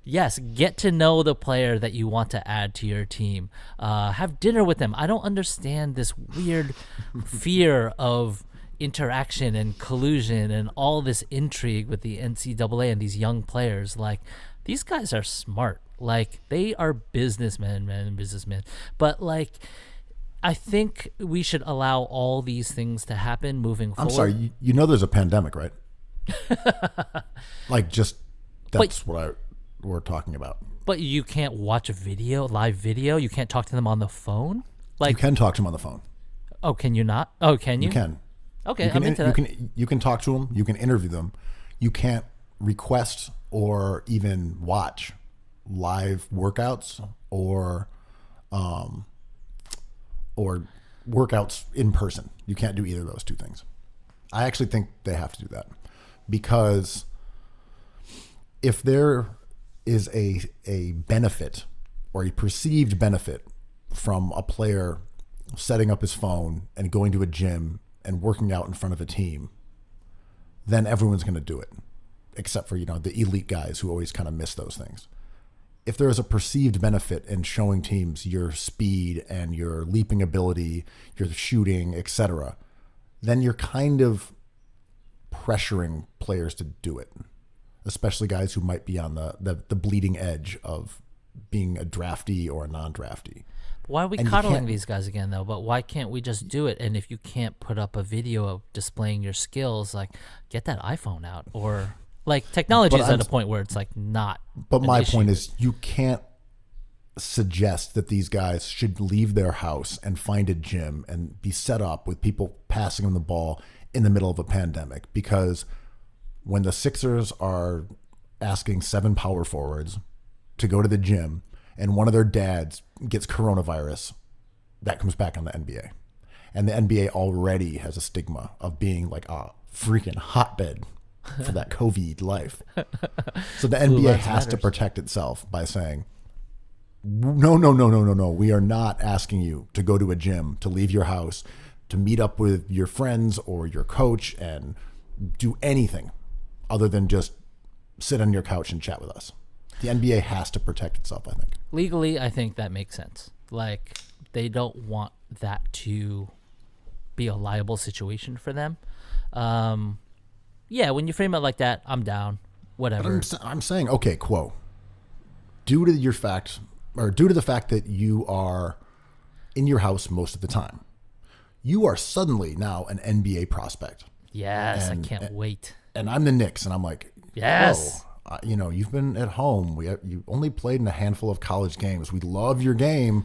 Yes, get to know the player that you want to add to your team. Have dinner with them. I don't understand this weird fear of interaction and collusion and all this intrigue with the NCAA and these young players. These guys are smart. They are businessmen. But I think we should allow all these things to happen moving forward. I'm sorry, there's a pandemic, right? That's what we're talking about. But you can't watch a live video? You can't talk to them on the phone? You can talk to them on the phone. Oh, can you not? Oh, can you? You can. Okay, I'm into that. You can talk to them. You can interview them. You can't request or even watch live workouts or workouts in person. You can't do either of those two things. I actually think they have to do that, because if there is a benefit or a perceived benefit from a player setting up his phone and going to a gym and working out in front of a team, then everyone's going to do it, except for, the elite guys who always kind of miss those things. If there is a perceived benefit in showing teams your speed and your leaping ability, your shooting, etc., then you're kind of pressuring players to do it, especially guys who might be on the bleeding edge of being a draftee or a non-draftee. Why are we coddling these guys again, though? But why can't we just do it? And if you can't put up a video of displaying your skills, get that iPhone out. Or, technology is at a point where it's, not But my issue. point is, you can't suggest that these guys should leave their house and find a gym and be set up with people passing them the ball in the middle of a pandemic. Because when the Sixers are asking 7 power forwards to go to the gym and one of their dads gets coronavirus, that comes back on the NBA. And the NBA already has a stigma of being a freaking hotbed for that COVID life. So the NBA has to protect itself by saying, no. We are not asking you to go to a gym, to leave your house, to meet up with your friends or your coach and do anything other than just sit on your couch and chat with us. The NBA has to protect itself, I think. Legally, I think that makes sense. They don't want that to be a liable situation for them. Yeah, when you frame it like that, I'm down. Whatever. I'm saying, okay, Kuo, due to the fact that you are in your house most of the time, you are suddenly now an NBA prospect. Yes, I can't wait. And I'm the Knicks, and I'm like, yes. You've been at home. You only played in a handful of college games. We love your game,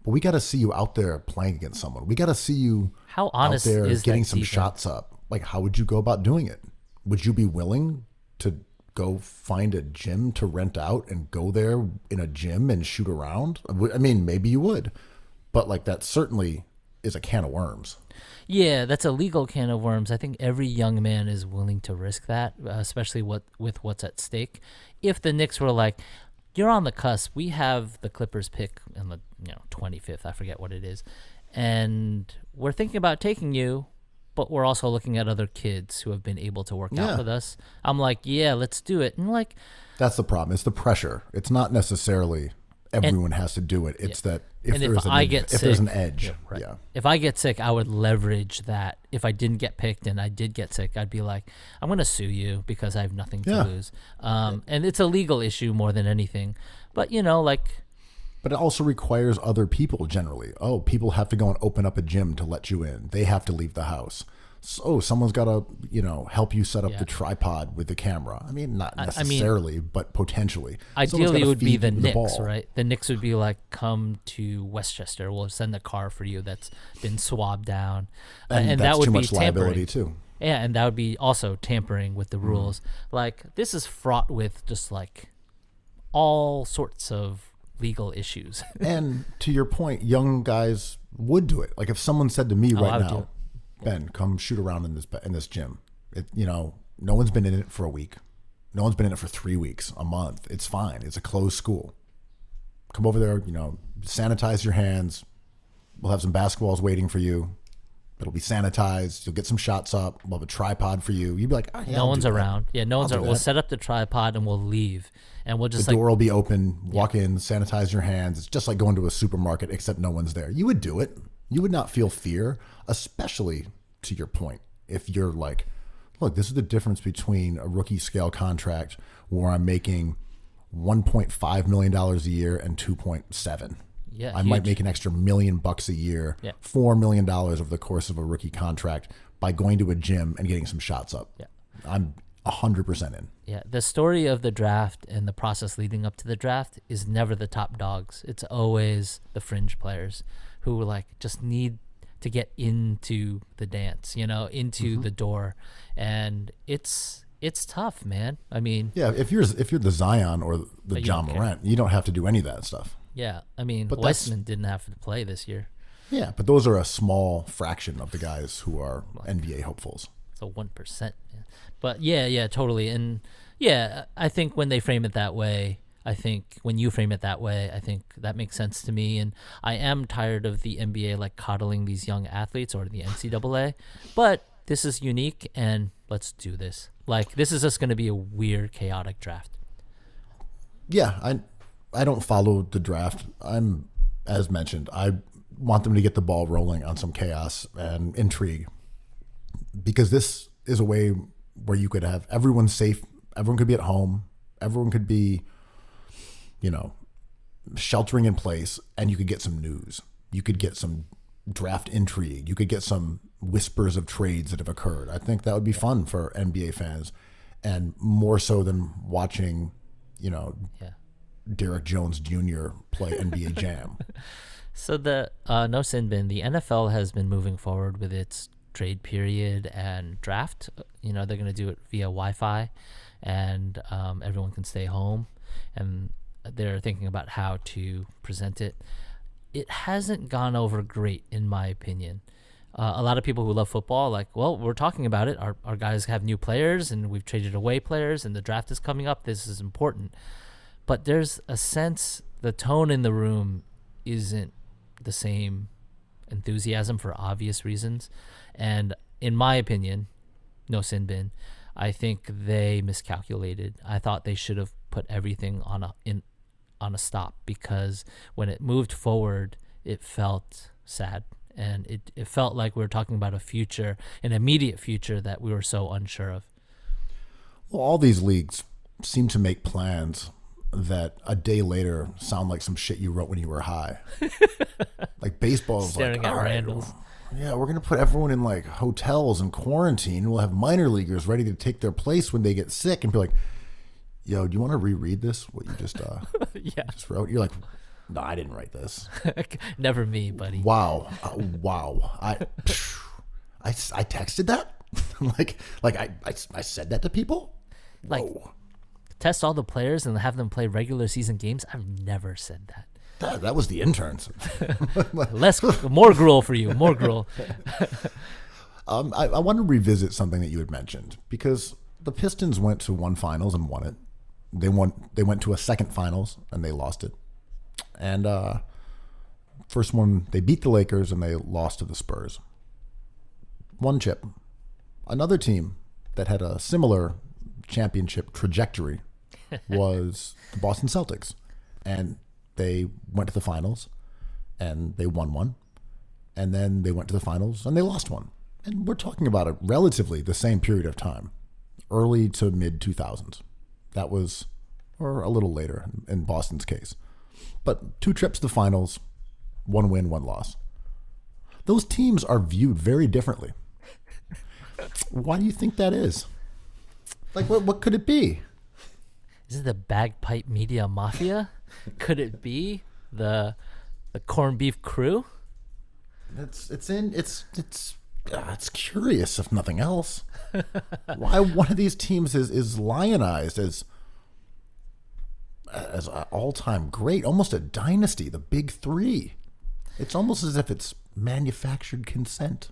but we got to see you out there playing against someone. We got to see you How honest out there is getting that some defense? shots up. Like, how would you go about doing it? Would you be willing to go find a gym to rent out and go there in a gym and shoot around? I mean, maybe you would, but like that certainly is a can of worms. Yeah, that's a legal can of worms. I think every young man is willing to risk that, especially with what's at stake. If the Knicks were like, you're on the cusp, we have the Clippers pick in the 25th, I forget what it is, and we're thinking about taking you, but we're also looking at other kids who have been able to work out with us. I'm like, yeah, let's do it. And like, that's the problem. It's the pressure. It's not necessarily everyone has to do it. It's that if there's an edge. If I get sick, I would leverage that. If I didn't get picked and I did get sick, I'd be like, I'm going to sue you because I have nothing to lose. And it's a legal issue more than anything. But, But it also requires other people generally. Oh, people have to go and open up a gym to let you in. They have to leave the house. So someone's got to, help you set up the tripod with the camera. I mean, not necessarily, but potentially. Ideally, it would be the Knicks, right? The Knicks would be like, come to Westchester. We'll send a car for you that's been swabbed down. And that would too be much liability, too. Yeah, and that would be also tampering with the rules. Like, this is fraught with just like all sorts of legal issues. And to your point, young guys would do it. Like if someone said to me right now, Ben, come shoot around in this gym. No one's been in it for a week. No one's been in it for 3 weeks, a month. It's fine. It's a closed school. Come over there, sanitize your hands. We'll have some basketballs waiting for you. It'll be sanitized. You'll get some shots up. We'll have a tripod for you. You'd be like, no one's around. Yeah, no one's around. We'll set up the tripod and we'll leave. And we'll just the door will be open. Walk in, sanitize your hands. It's just like going to a supermarket, except no one's there. You would do it. You would not feel fear, especially to your point. If you're like, look, this is the difference between a rookie scale contract where I'm making $1.5 million a year and 2.7. Yeah, I might make an extra $1 million a year, $4 million over the course of a rookie contract by going to a gym and getting some shots up. Yeah, I'm 100% in. Yeah, the story of the draft and the process leading up to the draft is never the top dogs. It's always the fringe players who like just need to get into the dance, into the door, and it's tough, man. I mean, yeah, if you're the Zion or the John Morant, you don't have to do any of that stuff. Yeah, I mean, Weissman didn't have to play this year. Yeah, but those are a small fraction of the guys who are NBA hopefuls. So 1%. Yeah. But yeah, totally. And yeah, I think when they frame it that way, when you frame it that way, I think that makes sense to me. And I am tired of the NBA like coddling these young athletes or the NCAA. But this is unique, and let's do this. Like, this is just going to be a weird, chaotic draft. Yeah, I don't follow the draft. As mentioned, I want them to get the ball rolling on some chaos and intrigue, because this is a way where you could have everyone safe. Everyone could be at home. Everyone could be, sheltering in place, and you could get some news. You could get some draft intrigue. You could get some whispers of trades that have occurred. I think that would be fun for NBA fans, and more so than watching, Derek Jones Jr. play NBA Jam. So the no sin bin, the NFL has been moving forward with its trade period and draft. They're going to do it via Wi-Fi, and everyone can stay home, and they're thinking about how to present it. It hasn't gone over great, in my opinion. A lot of people who love football, like, well, we're talking about it. Our guys have new players, and we've traded away players, and the draft is coming up. This is important. But there's a sense the tone in the room isn't the same enthusiasm for obvious reasons. And in my opinion, no sin bin, I think they miscalculated. I thought they should have put everything on a stop, because when it moved forward, it felt sad. And it felt like we were talking about an immediate future that we were so unsure of. Well, all these leagues seem to make plans that a day later sound like some shit you wrote when you were high. Like baseball is staring like, at all right, Randalls. Yeah, we're going to put everyone in like hotels and quarantine. We'll have minor leaguers ready to take their place when they get sick, and be like, yo, do you want to reread this? What you just just wrote? You're like, No, I didn't write this. Never me, buddy. Wow. Wow. I texted that? I said that to people? Like, Whoa. test all the players and have them play regular season games? I've never said that. That was the interns. More gruel for you. More gruel. I want to revisit something that you had mentioned, because the Pistons went to one finals and won it. They went to a second finals and they lost it. And first one, they beat the Lakers and they lost to the Spurs. One chip. Another team that had a similar championship trajectory was the Boston Celtics. And they went to the finals and they won one. And then they went to the finals and they lost one. And we're talking about a relatively the same period of time, early to mid 2000s. That was, or a little later in Boston's case. But 2 trips to the finals, 1 win, 1 loss. Those teams are viewed very differently. Why do you think that is? Like, what could it be? Is it the bagpipe media mafia? Could it be the corned beef crew? It's curious, if nothing else. Why one of these teams is lionized as an all-time great, almost a dynasty, the Big Three. It's almost as if it's manufactured consent.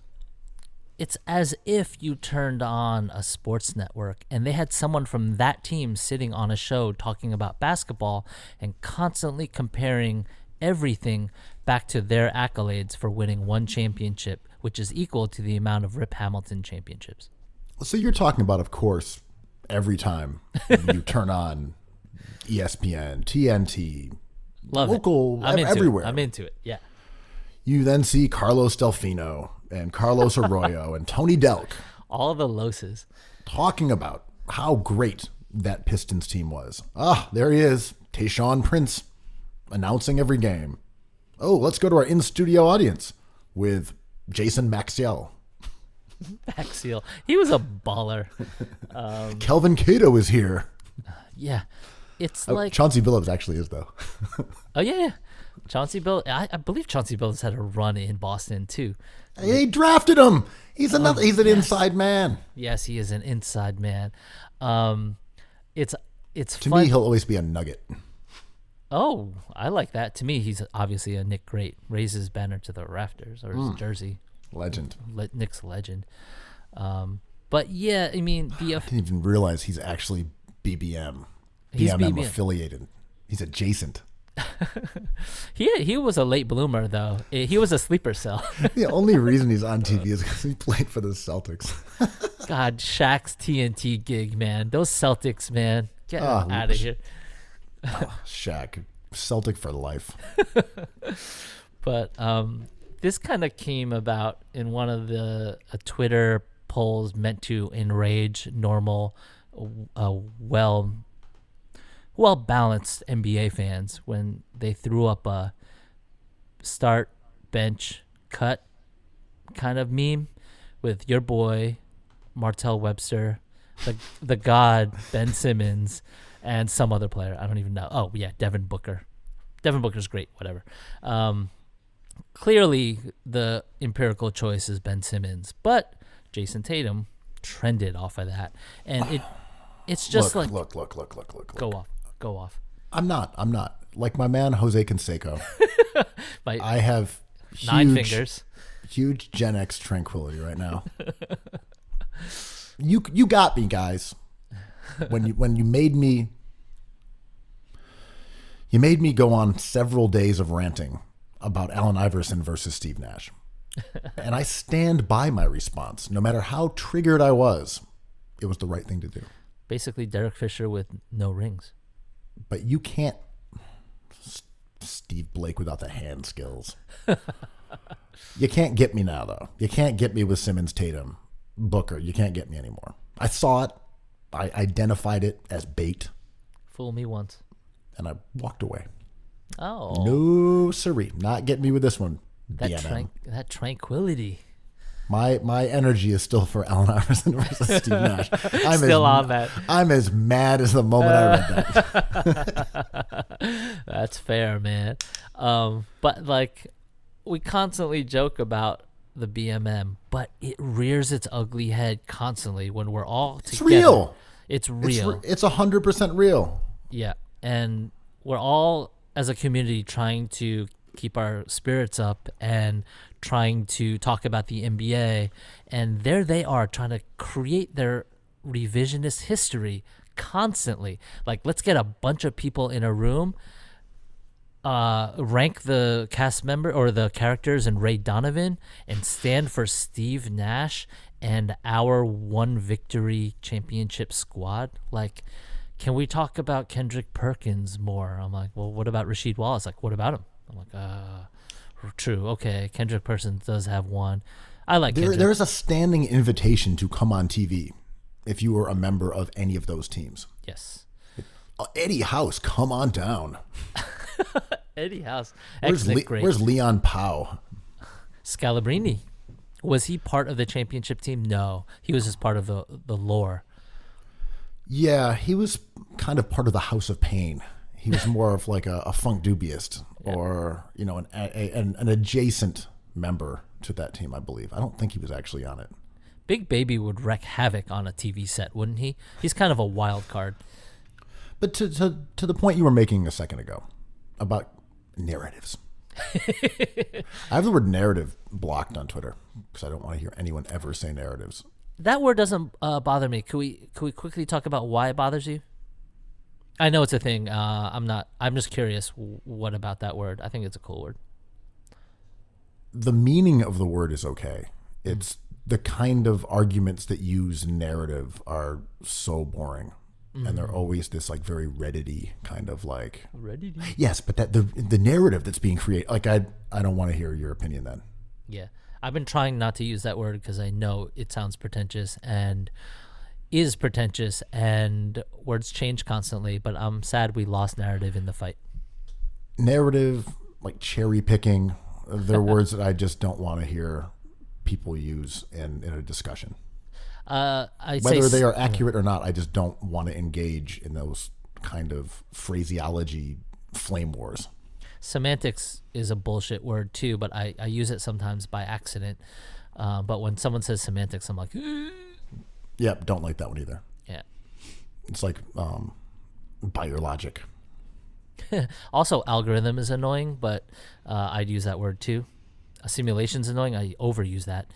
It's as if you turned on a sports network and they had someone from that team sitting on a show talking about basketball and constantly comparing everything back to their accolades for winning 1 championship, which is equal to the amount of Rip Hamilton championships. So you're talking about, of course, every time you turn on ESPN, TNT, Love local, it. I'm into everywhere. It. I'm into it. Yeah. You then see Carlos Delfino and Carlos Arroyo and Tony Delk All the losses. talking about how great that Pistons team was. There he is, Tayshaun Prince, announcing every game. Oh, let's go to our in-studio audience with Jason Maxiell. Maxiel. He was a baller. Kelvin Cato is here. Yeah. It's like... Chauncey Billups actually is, though. Oh, yeah. Chauncey Billups. I believe Chauncey Billups had a run in Boston, too. They drafted him. He's an inside man. Yes, he is an inside man. It's To fun. me, he'll always be a Nugget. Oh, I like that. To me, he's obviously a Nick Great. Raised his banner to the rafters, or his jersey. Legend. Nick's legend. But yeah, I mean, I didn't even realize he's actually BBM. He's BMM BBM. affiliated. He's adjacent. he was a late bloomer, though. He was a sleeper cell. The only reason he's on TV is because he played for the Celtics. God, Shaq's TNT gig, man. Those Celtics, man. Get out of here. Shaq, Celtic for life. But this kind of came about in one of the Twitter polls meant to enrage normal, well-balanced NBA fans when they threw up a start, bench, cut kind of meme with your boy, Martell Webster, the god, Ben Simmons, and some other player. I don't even know. Oh, yeah, Devin Booker. Devin Booker's great, whatever. Clearly, the empirical choice is Ben Simmons, but Jason Tatum trended off of that. And it's just look. Go off. I'm not. Like my man, Jose Canseco. I have 9 fingers. Huge Gen X tranquility right now. You got me, guys. When you made me go on several days of ranting about Allen Iverson versus Steve Nash. And I stand by my response. No matter how triggered I was, it was the right thing to do. Basically, Derek Fisher with no rings. But you can't Steve Blake without the hand skills. You can't get me now, though. You can't get me with Simmons, Tatum, Booker. You can't get me anymore. I saw it. I identified it as bait. Fool me once. And I walked away. Oh. No, siree. Not getting me with this one. That tranquility. My energy is still for Allen Iverson versus Steve Nash. On that. I'm as mad as the moment I read that. That's fair, man. But like, we constantly joke about the BMM, but it rears its ugly head constantly when we're all together. It's real. It's real. It's 100% real. Yeah, and we're all as a community trying to keep our spirits up and trying to talk about the NBA, and there they are trying to create their revisionist history constantly. Like, let's get a bunch of people in a room, rank the cast member or the characters in Ray Donovan, and stand for Steve Nash and our one victory championship squad. Like, can we talk about Kendrick Perkins more? I'm like, well, what about Rasheed Wallace? Like, what about him? I'm like, true. Okay, Kendrick Perkins does have one. I like Kendrick. There is a standing invitation to come on TV if you were a member of any of those teams. Yes. Eddie House, come on down. Eddie House. Where's Leon Powell? Scalabrini. Was he part of the championship team? No. He was just part of the lore. Yeah, he was kind of part of the House of Pain. He was more of like a funk dubiist, or an adjacent member to that team, I believe. I don't think he was actually on it. Big Baby would wreak havoc on a TV set, wouldn't he? He's kind of a wild card. But to the point you were making a second ago about narratives. I have the word narrative blocked on Twitter because I don't want to hear anyone ever say narratives. That word doesn't bother me. Could we quickly talk about why it bothers you? I know it's a thing. I'm just curious. What about that word? I think it's a cool word. The meaning of the word is okay. It's the kind of arguments that use narrative are so boring. And they're always this like very Reddit-y kind of like Reddit-y? Yes, but that the narrative that's being created, like I don't want to hear your opinion then. Yeah. I've been trying not to use that word because I know it sounds pretentious and is pretentious, and words change constantly, but I'm sad we lost narrative in the fight. Narrative, like cherry picking, they're words that I just don't want to hear people use in a discussion. Whether they are accurate or not, I just don't want to engage in those kind of phraseology flame wars. Semantics is a bullshit word too, but I use it sometimes by accident. But when someone says semantics, I'm like, yep, don't like that one either. Yeah. It's like by your logic. Also, algorithm is annoying, but I'd use that word too. Simulation's annoying. I overuse that.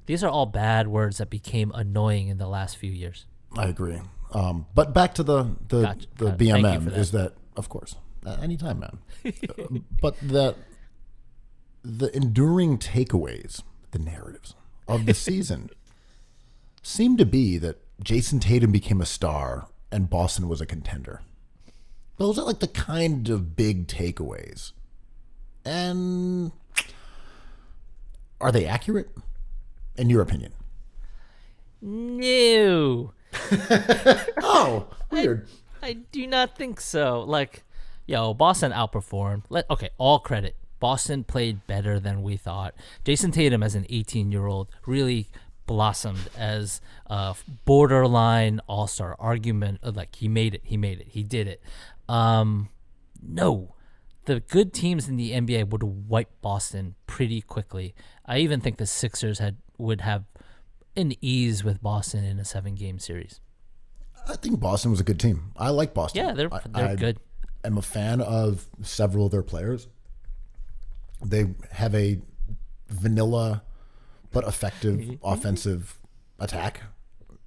These are all bad words that became annoying in the last few years. I agree. But back to the BMM is that, of course, anytime, man. But that the enduring takeaways, the narratives of the season seem to be that Jason Tatum became a star and Boston was a contender. Those are like the kind of big takeaways. And are they accurate? In your opinion? No. Oh, weird. I do not think so. Like, Boston outperformed. All credit. Boston played better than we thought. Jason Tatum, as an 18-year-old, really blossomed as a borderline all-star argument. Like, he made it. He did it. No. The good teams in the NBA would wipe Boston pretty quickly. I even think the Sixers would have an ease with Boston in a 7-game series. I think Boston was a good team. I like Boston. Yeah, they're good. I'm a fan of several of their players. They have a vanilla but effective offensive attack.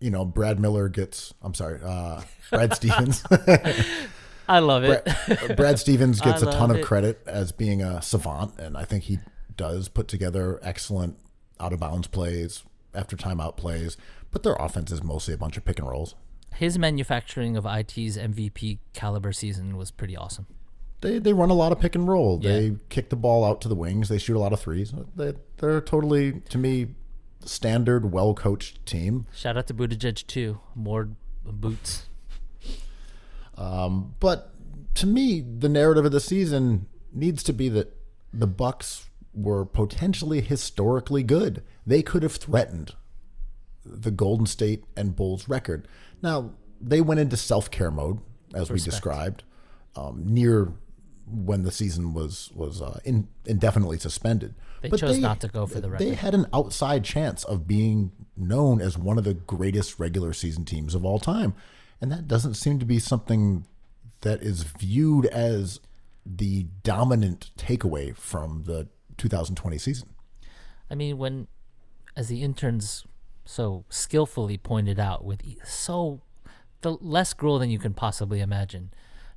Brad Stevens. I love it. Brad Stevens gets a ton of credit as being a savant, and I think he does put together excellent out-of-bounds plays, after timeout plays, but their offense is mostly a bunch of pick and rolls. His manufacturing of IT's MVP caliber season was pretty awesome. They run a lot of pick and roll. Yeah. They kick the ball out to the wings. They shoot a lot of threes. They're totally, to me, standard, well-coached team. Shout out to Buttigieg, too. More boots. But to me, the narrative of the season needs to be that the Bucks were potentially historically good. They could have threatened the Golden State and Bulls record. Now, they went into self-care mode, as we described, near when the season was indefinitely suspended. They chose not to go for the record. They had an outside chance of being known as one of the greatest regular season teams of all time. And that doesn't seem to be something that is viewed as the dominant takeaway from the 2020 season. I mean, as the interns so skillfully pointed out, the less gruel than you can possibly imagine,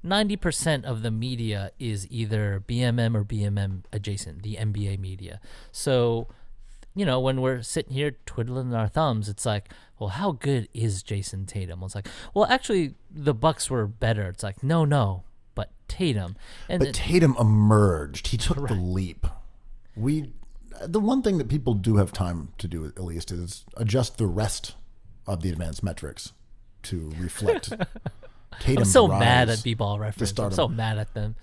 90% of the media is either BMM or BMM adjacent, the NBA media. So, when we're sitting here twiddling our thumbs, it's like, well, how good is Jason Tatum? It's like, well, actually, the Bucks were better. It's like, no, but Tatum. But Tatum emerged. He took the leap. The one thing that people do have time to do, at least, is adjust the rest of the advanced metrics to reflect Tatum's I'm so rise mad at B-Ball reference. stardom. I'm so mad at them.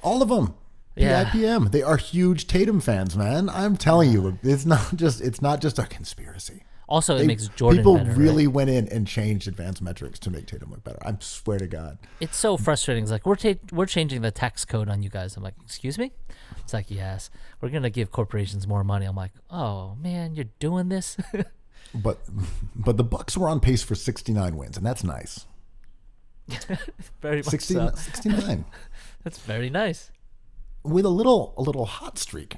All of them. Yeah. PIPM. They are huge Tatum fans, man. I'm telling you, it's not just a conspiracy. Also, it makes Jordan people better. People really right? went in and changed advanced metrics to make Tatum look better. I swear to God. It's so frustrating. It's like, we're changing the tax code on you guys. I'm like, excuse me? It's like, yes, we're going to give corporations more money. I'm like, oh, man, you're doing this? But the Bucks were on pace for 69 wins, and that's nice. Very much so. 69. That's very nice. With a little hot streak.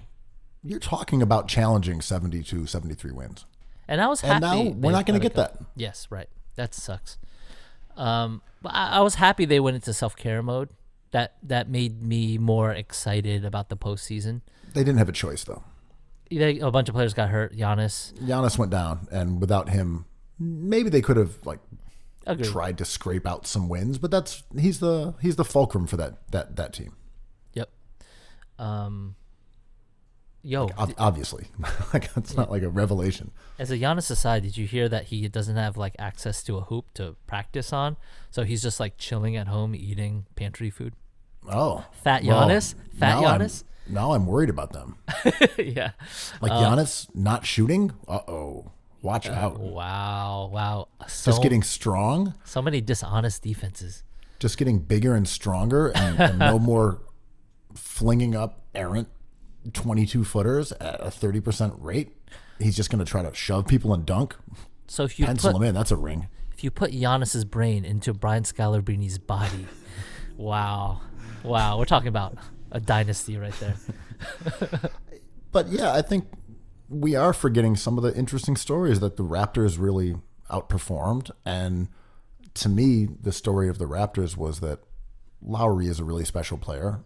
You're talking about challenging 72, 73 wins. And I was happy. And now we're not going to get that. Yes, right. That sucks. But I was happy they went into self-care mode. That made me more excited about the postseason. They didn't have a choice, though. A bunch of players got hurt. Giannis went down, and without him, maybe they could have Agreed. tried to scrape out some wins. But he's the fulcrum for that team. Yep. Obviously, it's not like a revelation. As a Giannis aside, did you hear that he doesn't have access to a hoop to practice on? So he's just chilling at home eating pantry food. Oh, Fat Giannis. Now I'm worried about them. Yeah. Giannis not shooting. Uh-oh. Watch out. Wow. Just getting strong. So many dishonest defenses. Just getting bigger and stronger, and no more flinging up errant 22-footers at a 30% rate. He's just going to try to shove people and dunk. So if you pencil him in, that's a ring. If you put Giannis's brain into Brian Scalabrini's body, wow, we're talking about a dynasty right there. But yeah, I think we are forgetting some of the interesting stories that the Raptors really outperformed. And to me, the story of the Raptors was that Lowry is a really special player,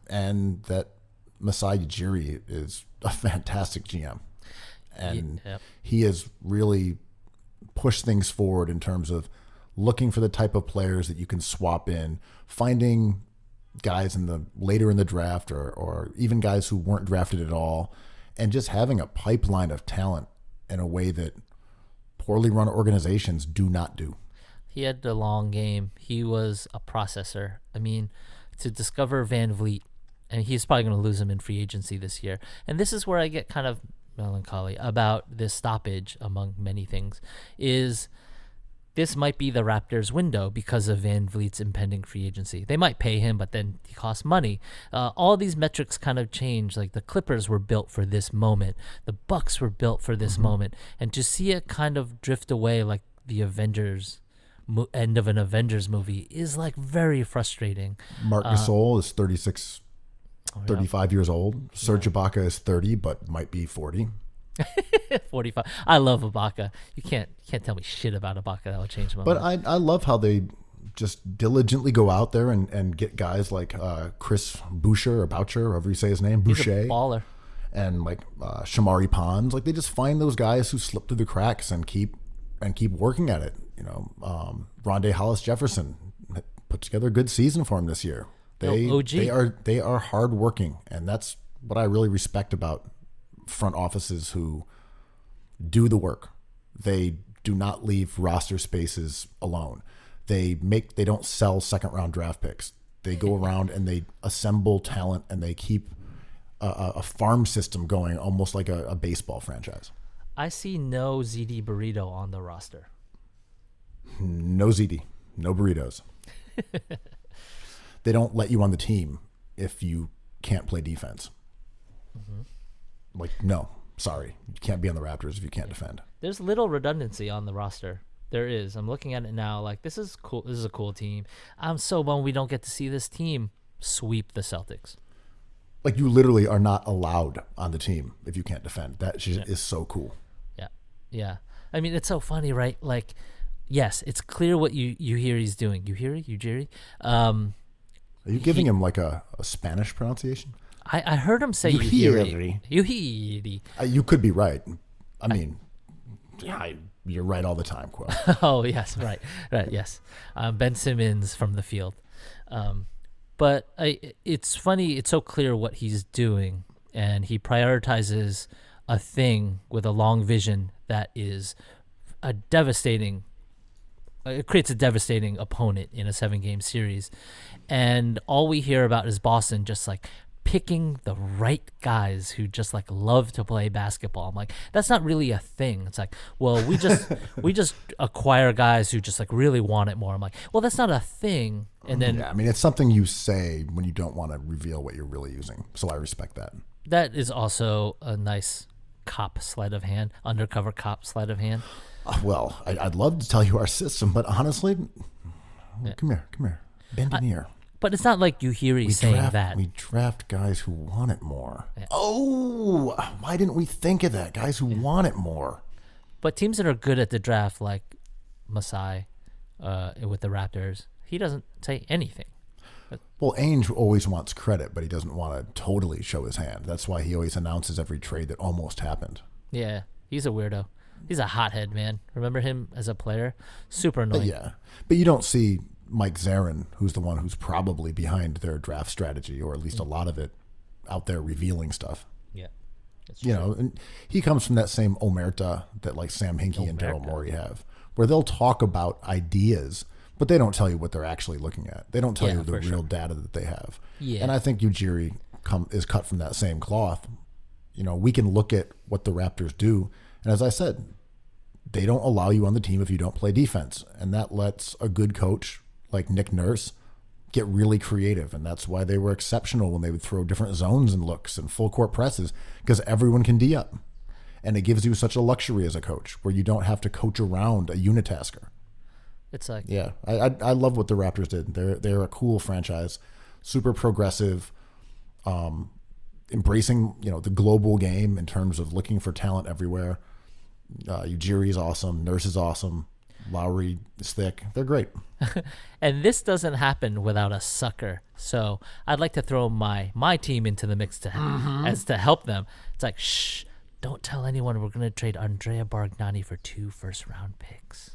and that Masai Ujiri is a fantastic GM. And he has really pushed things forward in terms of looking for the type of players that you can swap in, finding guys later in the draft or even guys who weren't drafted at all, and just having a pipeline of talent in a way that poorly run organizations do not do. He had the long game. He was a processor. I mean, to discover Van Vliet, and he's probably going to lose him in free agency this year. And this is where I get kind of melancholy about this stoppage, among many things, is this might be the Raptors' window because of Van Vliet's impending free agency. They might pay him, but then he costs money. All these metrics kind of change. The Clippers were built for this moment. The Bucks were built for this moment. And to see it kind of drift away like the Avengers end of an Avengers movie is very frustrating. Marc Gasol is 35 years old. Serge Ibaka is 30, but might be 40. 45. I love Ibaka. You can't tell me shit about Ibaka. That will change my mind. But I love how they just diligently go out there and get guys like Chris Boucher or Boucher, however you say his name, He's Boucher. a baller. And Shamari Pons. They just find those guys who slip through the cracks and keep working at it. Rondé Hollis Jefferson put together a good season for him this year. They are hardworking, and that's what I really respect about front offices who do the work. They do not leave roster spaces alone. They don't sell second round draft picks. They go around and they assemble talent, and they keep a farm system going, almost like a baseball franchise. I see no ZD Burrito on the roster. No ZD, no burritos. They don't let you on the team if you can't play defense. Like, no, sorry. You can't be on the Raptors if you can't defend. There's little redundancy on the roster. There is. I'm looking at it now. Like, this is cool. This is a cool team. I'm so bummed we don't get to see this team sweep the Celtics. Like, you literally are not allowed on the team if you can't defend. That shit is so cool. Yeah. Yeah. I mean, it's so funny, right? Like, yes, it's clear what you hear he's doing. You hear it? You Jerry? Are you giving him like a Spanish pronunciation? I heard him say Uhiri. Uhiri. You could be right. I mean, you're right all the time, Kuo. Oh, yes, right, yes. Ben Simmons from the field. But it's funny, it's so clear what he's doing, and he prioritizes a thing with a long vision that is a devastating, it creates a devastating opponent in a 7-game series. And all we hear about is Boston just like picking the right guys who just like love to play basketball. I'm like, that's not really a thing. It's like, well, we just acquire guys who just like really want it more. I'm like, well, that's not a thing. And then I mean, it's something you say when you don't want to reveal what you're really using. So I respect that. That is also a nice undercover cop sleight of hand. Well, I'd love to tell you our system, but honestly, come here, bend in here. But it's not like Uhiri saying that. We draft guys who want it more. Yeah. Oh, why didn't we think of that? Guys who want it more. But teams that are good at the draft, like Masai with the Raptors, he doesn't say anything. Well, Ainge always wants credit, but he doesn't want to totally show his hand. That's why he always announces every trade that almost happened. Yeah, he's a weirdo. He's a hothead, man. Remember him as a player? Super annoying. But you don't see Mike Zarin, who's the one who's probably behind their draft strategy, or at least a lot of it, out there revealing stuff. Yeah. You know, and he comes from that same omerta that like Sam Hinkie and Daryl Morey have, where they'll talk about ideas, but they don't tell you what they're actually looking at. They don't tell you the real data that they have. Yeah. And I think Ujiri is cut from that same cloth. You know, we can look at what the Raptors do, and as I said, they don't allow you on the team if you don't play defense, and that lets a good coach like Nick Nurse get really creative, and that's why they were exceptional when they would throw different zones and looks and full court presses, because everyone can D up, and it gives you such a luxury as a coach where you don't have to coach around a unitasker. It's like I love what the Raptors did. They're a cool franchise, super progressive, embracing the global game in terms of looking for talent everywhere. Ujiri is awesome, Nurse is awesome, Lowry is thick. They're great. And this doesn't happen without a sucker. So I'd like to throw my team into the mix as to help them. It's like, shh, don't tell anyone we're going to trade Andrea Bargnani for 2 first-round picks.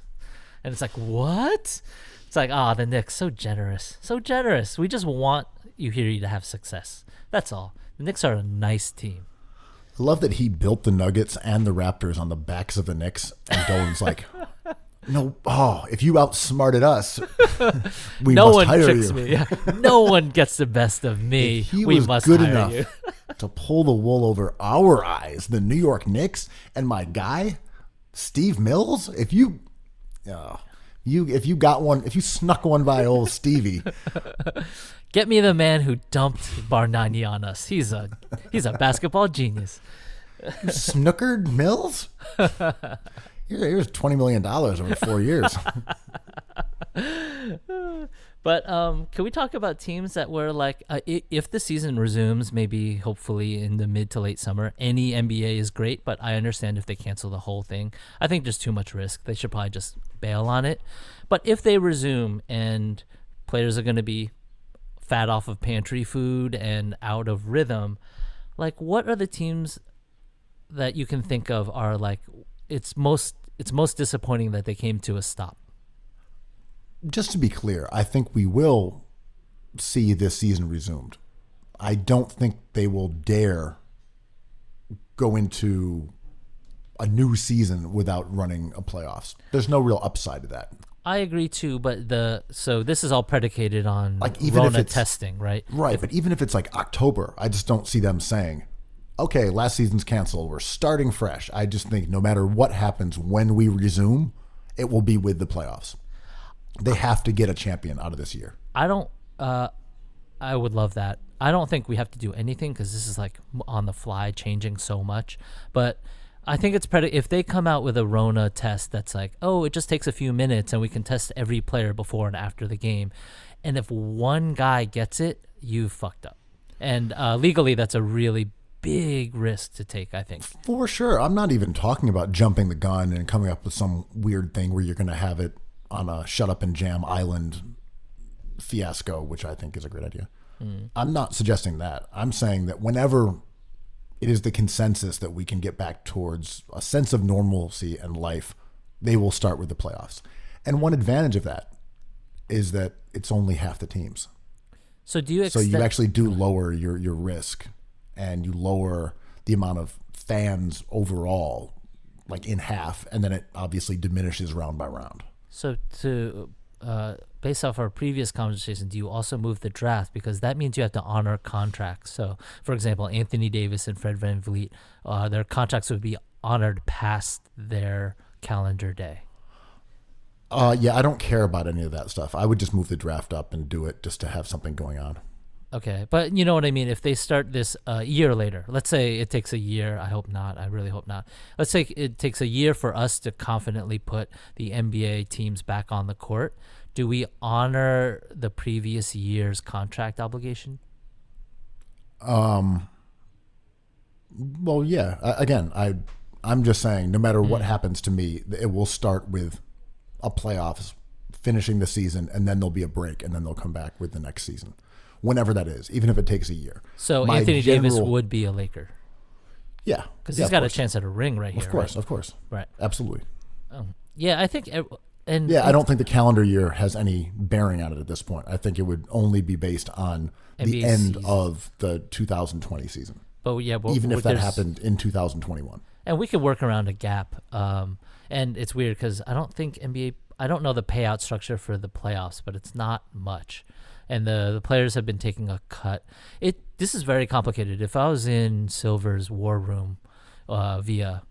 And it's like, what? It's like, the Knicks, so generous. So generous. We just want Uhiri to have success. That's all. The Knicks are a nice team. I love that he built the Nuggets and the Raptors on the backs of the Knicks, and Dolan's like, no, if you outsmarted us, we no must one hire tricks you. me. Yeah. No one gets the best of me. If he we was must good hire enough you. to pull the wool over our eyes, the New York Knicks, and my guy, Steve Mills, if you got one, if you snuck one by old Stevie. Get me the man who dumped Bargnani on us. He's a basketball genius. You snookered Mills? Here's $20 million over 4 years. But can we talk about teams that were like, if the season resumes, maybe hopefully in the mid to late summer, any NBA is great, but I understand if they cancel the whole thing. I think there's too much risk. They should probably just bail on it. But if they resume and players are going to be fat off of pantry food and out of rhythm, like what are the teams that you can think of are like, it's most disappointing that they came to a stop? Just to be clear, I think we will see this season resumed. I don't think they will dare go into a new season without running a playoffs. There's no real upside to that. I agree too, but so this is all predicated on Like, even if Rona it's- testing, right? Right, but even if it's like October, I just don't see them saying, okay, last season's canceled, we're starting fresh. I just think no matter what happens when we resume, it will be with the playoffs. They have to get a champion out of this year. I don't. I would love that. I don't think we have to do anything because this is like on the fly, changing so much. But I think it's if they come out with a Rona test that's like, oh, it just takes a few minutes and we can test every player before and after the game, and if one guy gets it, you fucked up. And legally, that's a really big risk to take, I think. For sure. I'm not even talking about jumping the gun and coming up with some weird thing where you're going to have it on a shut up and jam island fiasco, which I think is a great idea. I'm not suggesting that. I'm saying that whenever it is the consensus that we can get back towards a sense of normalcy and life, they will start with the playoffs. And one advantage of that is that it's only half the teams. So do you? So you actually do lower your risk, and you lower the amount of fans overall, like in half, and then it obviously diminishes round by round. So to based off our previous conversation, do you also move the draft? Because that means you have to honor contracts. So, for example, Anthony Davis and Fred VanVleet, their contracts would be honored past their calendar day. Yeah, I don't care about any of that stuff. I would just move the draft up and do it just to have something going on. Okay, but you know what I mean? If they start this a year later, let's say it takes a year. I hope not. I really hope not. Let's say it takes a year for us to confidently put the NBA teams back on the court. Do we honor the previous year's contract obligation? Well, yeah. Again, I'm just saying, no matter what happens to me, it will start with a playoffs, finishing the season, and then there'll be a break, and then they'll come back with the next season, whenever that is, even if it takes a year. So Anthony Davis would be a Laker. Yeah, because he's got a chance at a ring right here. Of course, right, absolutely. Yeah, I think. And I don't think the calendar year has any bearing on it at this point. I think it would only be based on the end of the 2020 season. But yeah, even if that happened in 2021. And we could work around a gap. And it's weird because I don't think NBA. I don't know the payout structure for the playoffs, but it's not much. And the players have been taking a cut. This is very complicated. If I was in Silver's war room via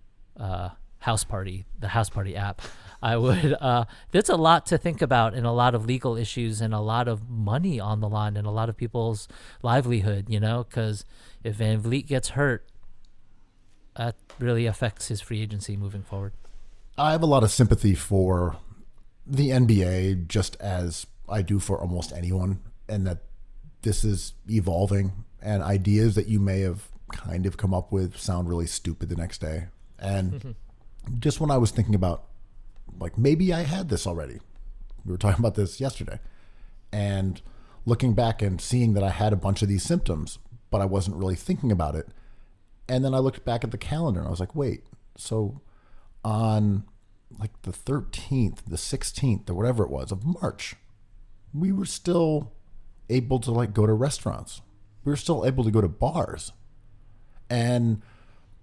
House Party, the House Party app, I would. There's a lot to think about, and a lot of legal issues, and a lot of money on the line, and a lot of people's livelihood. Because if VanVleet gets hurt, that really affects his free agency moving forward. I have a lot of sympathy for the NBA, just as I do for almost anyone, and that this is evolving, and ideas that you may have kind of come up with sound really stupid the next day. And just when I was thinking about, like, maybe I had this already. We were talking about this yesterday. And looking back and seeing that I had a bunch of these symptoms, but I wasn't really thinking about it. And then I looked back at the calendar and I was like, wait, so on like the 13th, the 16th, or whatever it was of March, we were still able to like go to restaurants. We were still able to go to bars. And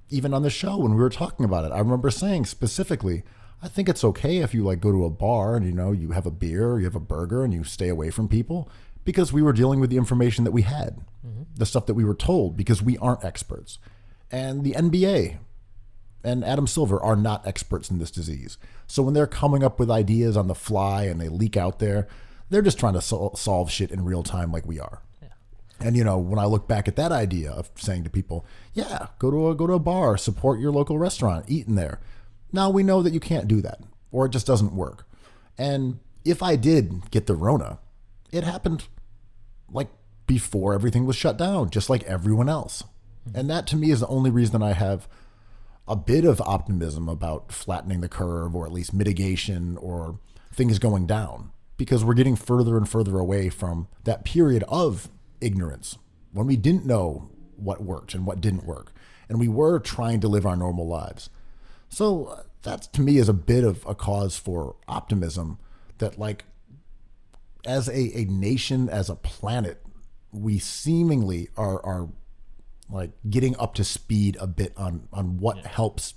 even on the show when we were talking about it, I remember saying specifically, I think it's okay if you like go to a bar and you have a beer or you have a burger and you stay away from people, because we were dealing with the information that we had, the stuff that we were told, because we aren't experts. And the NBA and Adam Silver are not experts in this disease. So when they're coming up with ideas on the fly and they leak out there, they're just trying to solve shit in real time like we are. Yeah. And when I look back at that idea of saying to people, yeah, go to a bar, support your local restaurant, eat in there. Now we know that you can't do that, or it just doesn't work. And if I did get the Rona, it happened like before everything was shut down, just like everyone else. And that to me is the only reason I have a bit of optimism about flattening the curve, or at least mitigation, or things going down, because we're getting further and further away from that period of ignorance when we didn't know what worked and what didn't work. And we were trying to live our normal lives. So that to me is a bit of a cause for optimism that, like, as a nation, as a planet, we seemingly are like getting up to speed a bit on what helps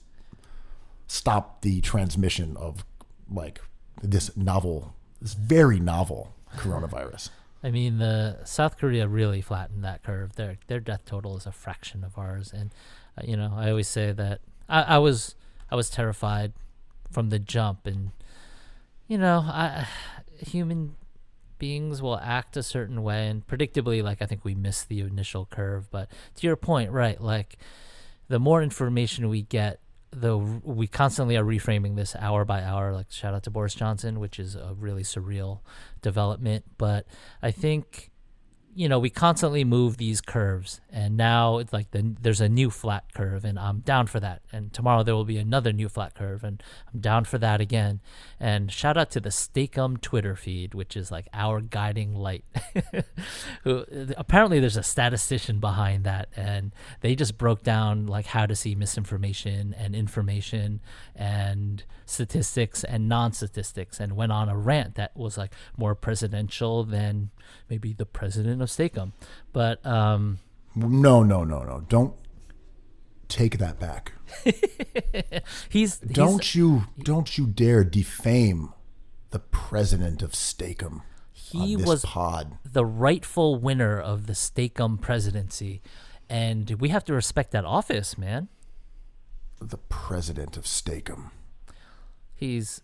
stop the transmission of like this very novel coronavirus. I mean, the South Korea really flattened that curve. Their death total is a fraction of ours, and I always say that I was terrified from the jump, and human beings will act a certain way, and predictably, like I think we missed the initial curve. But to your point, right? Like the more information we get, we constantly are reframing this hour by hour. Like shout out to Boris Johnson, which is a really surreal development. But I think we constantly move these curves, and now it's like there's a new flat curve, and I'm down for that. And tomorrow there will be another new flat curve, and I'm down for that again. And shout out to the Stakem Twitter feed, which is like our guiding light. Who apparently there's a statistician behind that, and they just broke down like how to see misinformation and information and statistics and non-statistics, and went on a rant that was like more presidential than maybe the president of Stakem. But no, don't take that back. Don't you dare defame the president of Stakem. He on this was pod. The rightful winner of the Stakem presidency, and we have to respect that office, man. The president of Stakem. He's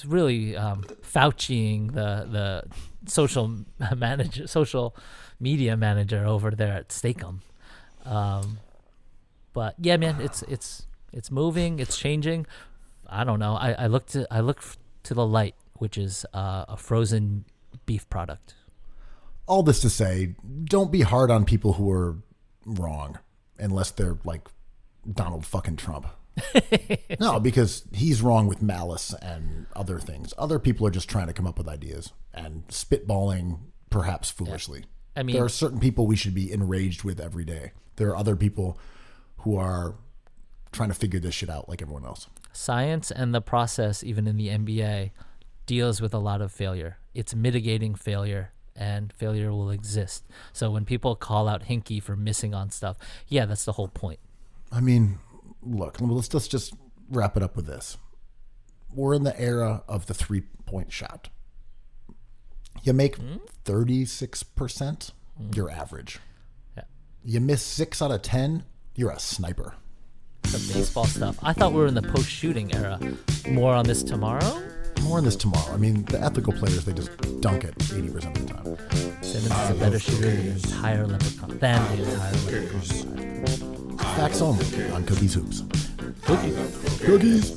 really Fauciing the social media manager over there at Stakem. But yeah, man, it's moving, it's changing. I don't know. I look to the light, which is a frozen beef product. All this to say, don't be hard on people who are wrong, unless they're like Donald fucking Trump. No, because he's wrong with malice and other things. Other people are just trying to come up with ideas and spitballing, perhaps foolishly. I mean, there are certain people we should be enraged with every day. There are other people who are trying to figure this shit out like everyone else. Science and the process, even in the NBA, deals with a lot of failure. It's mitigating failure, and failure will exist. So when people call out Hinkie for missing on stuff, yeah, that's the whole point. I mean, look, let's just wrap it up with this. We're in the era of the 3-point shot. You make 36%, you're average. Yeah. You miss 6 out of 10, you're a sniper. The baseball stuff. I thought we were in the post-shooting era. More on this tomorrow? More on this tomorrow. I mean, the ethical players, they just dunk it 80% of the time. Simmons is a better shooter than the entire Leprechaun. Facts only on Cookies Hoops. Cookies. Cookies.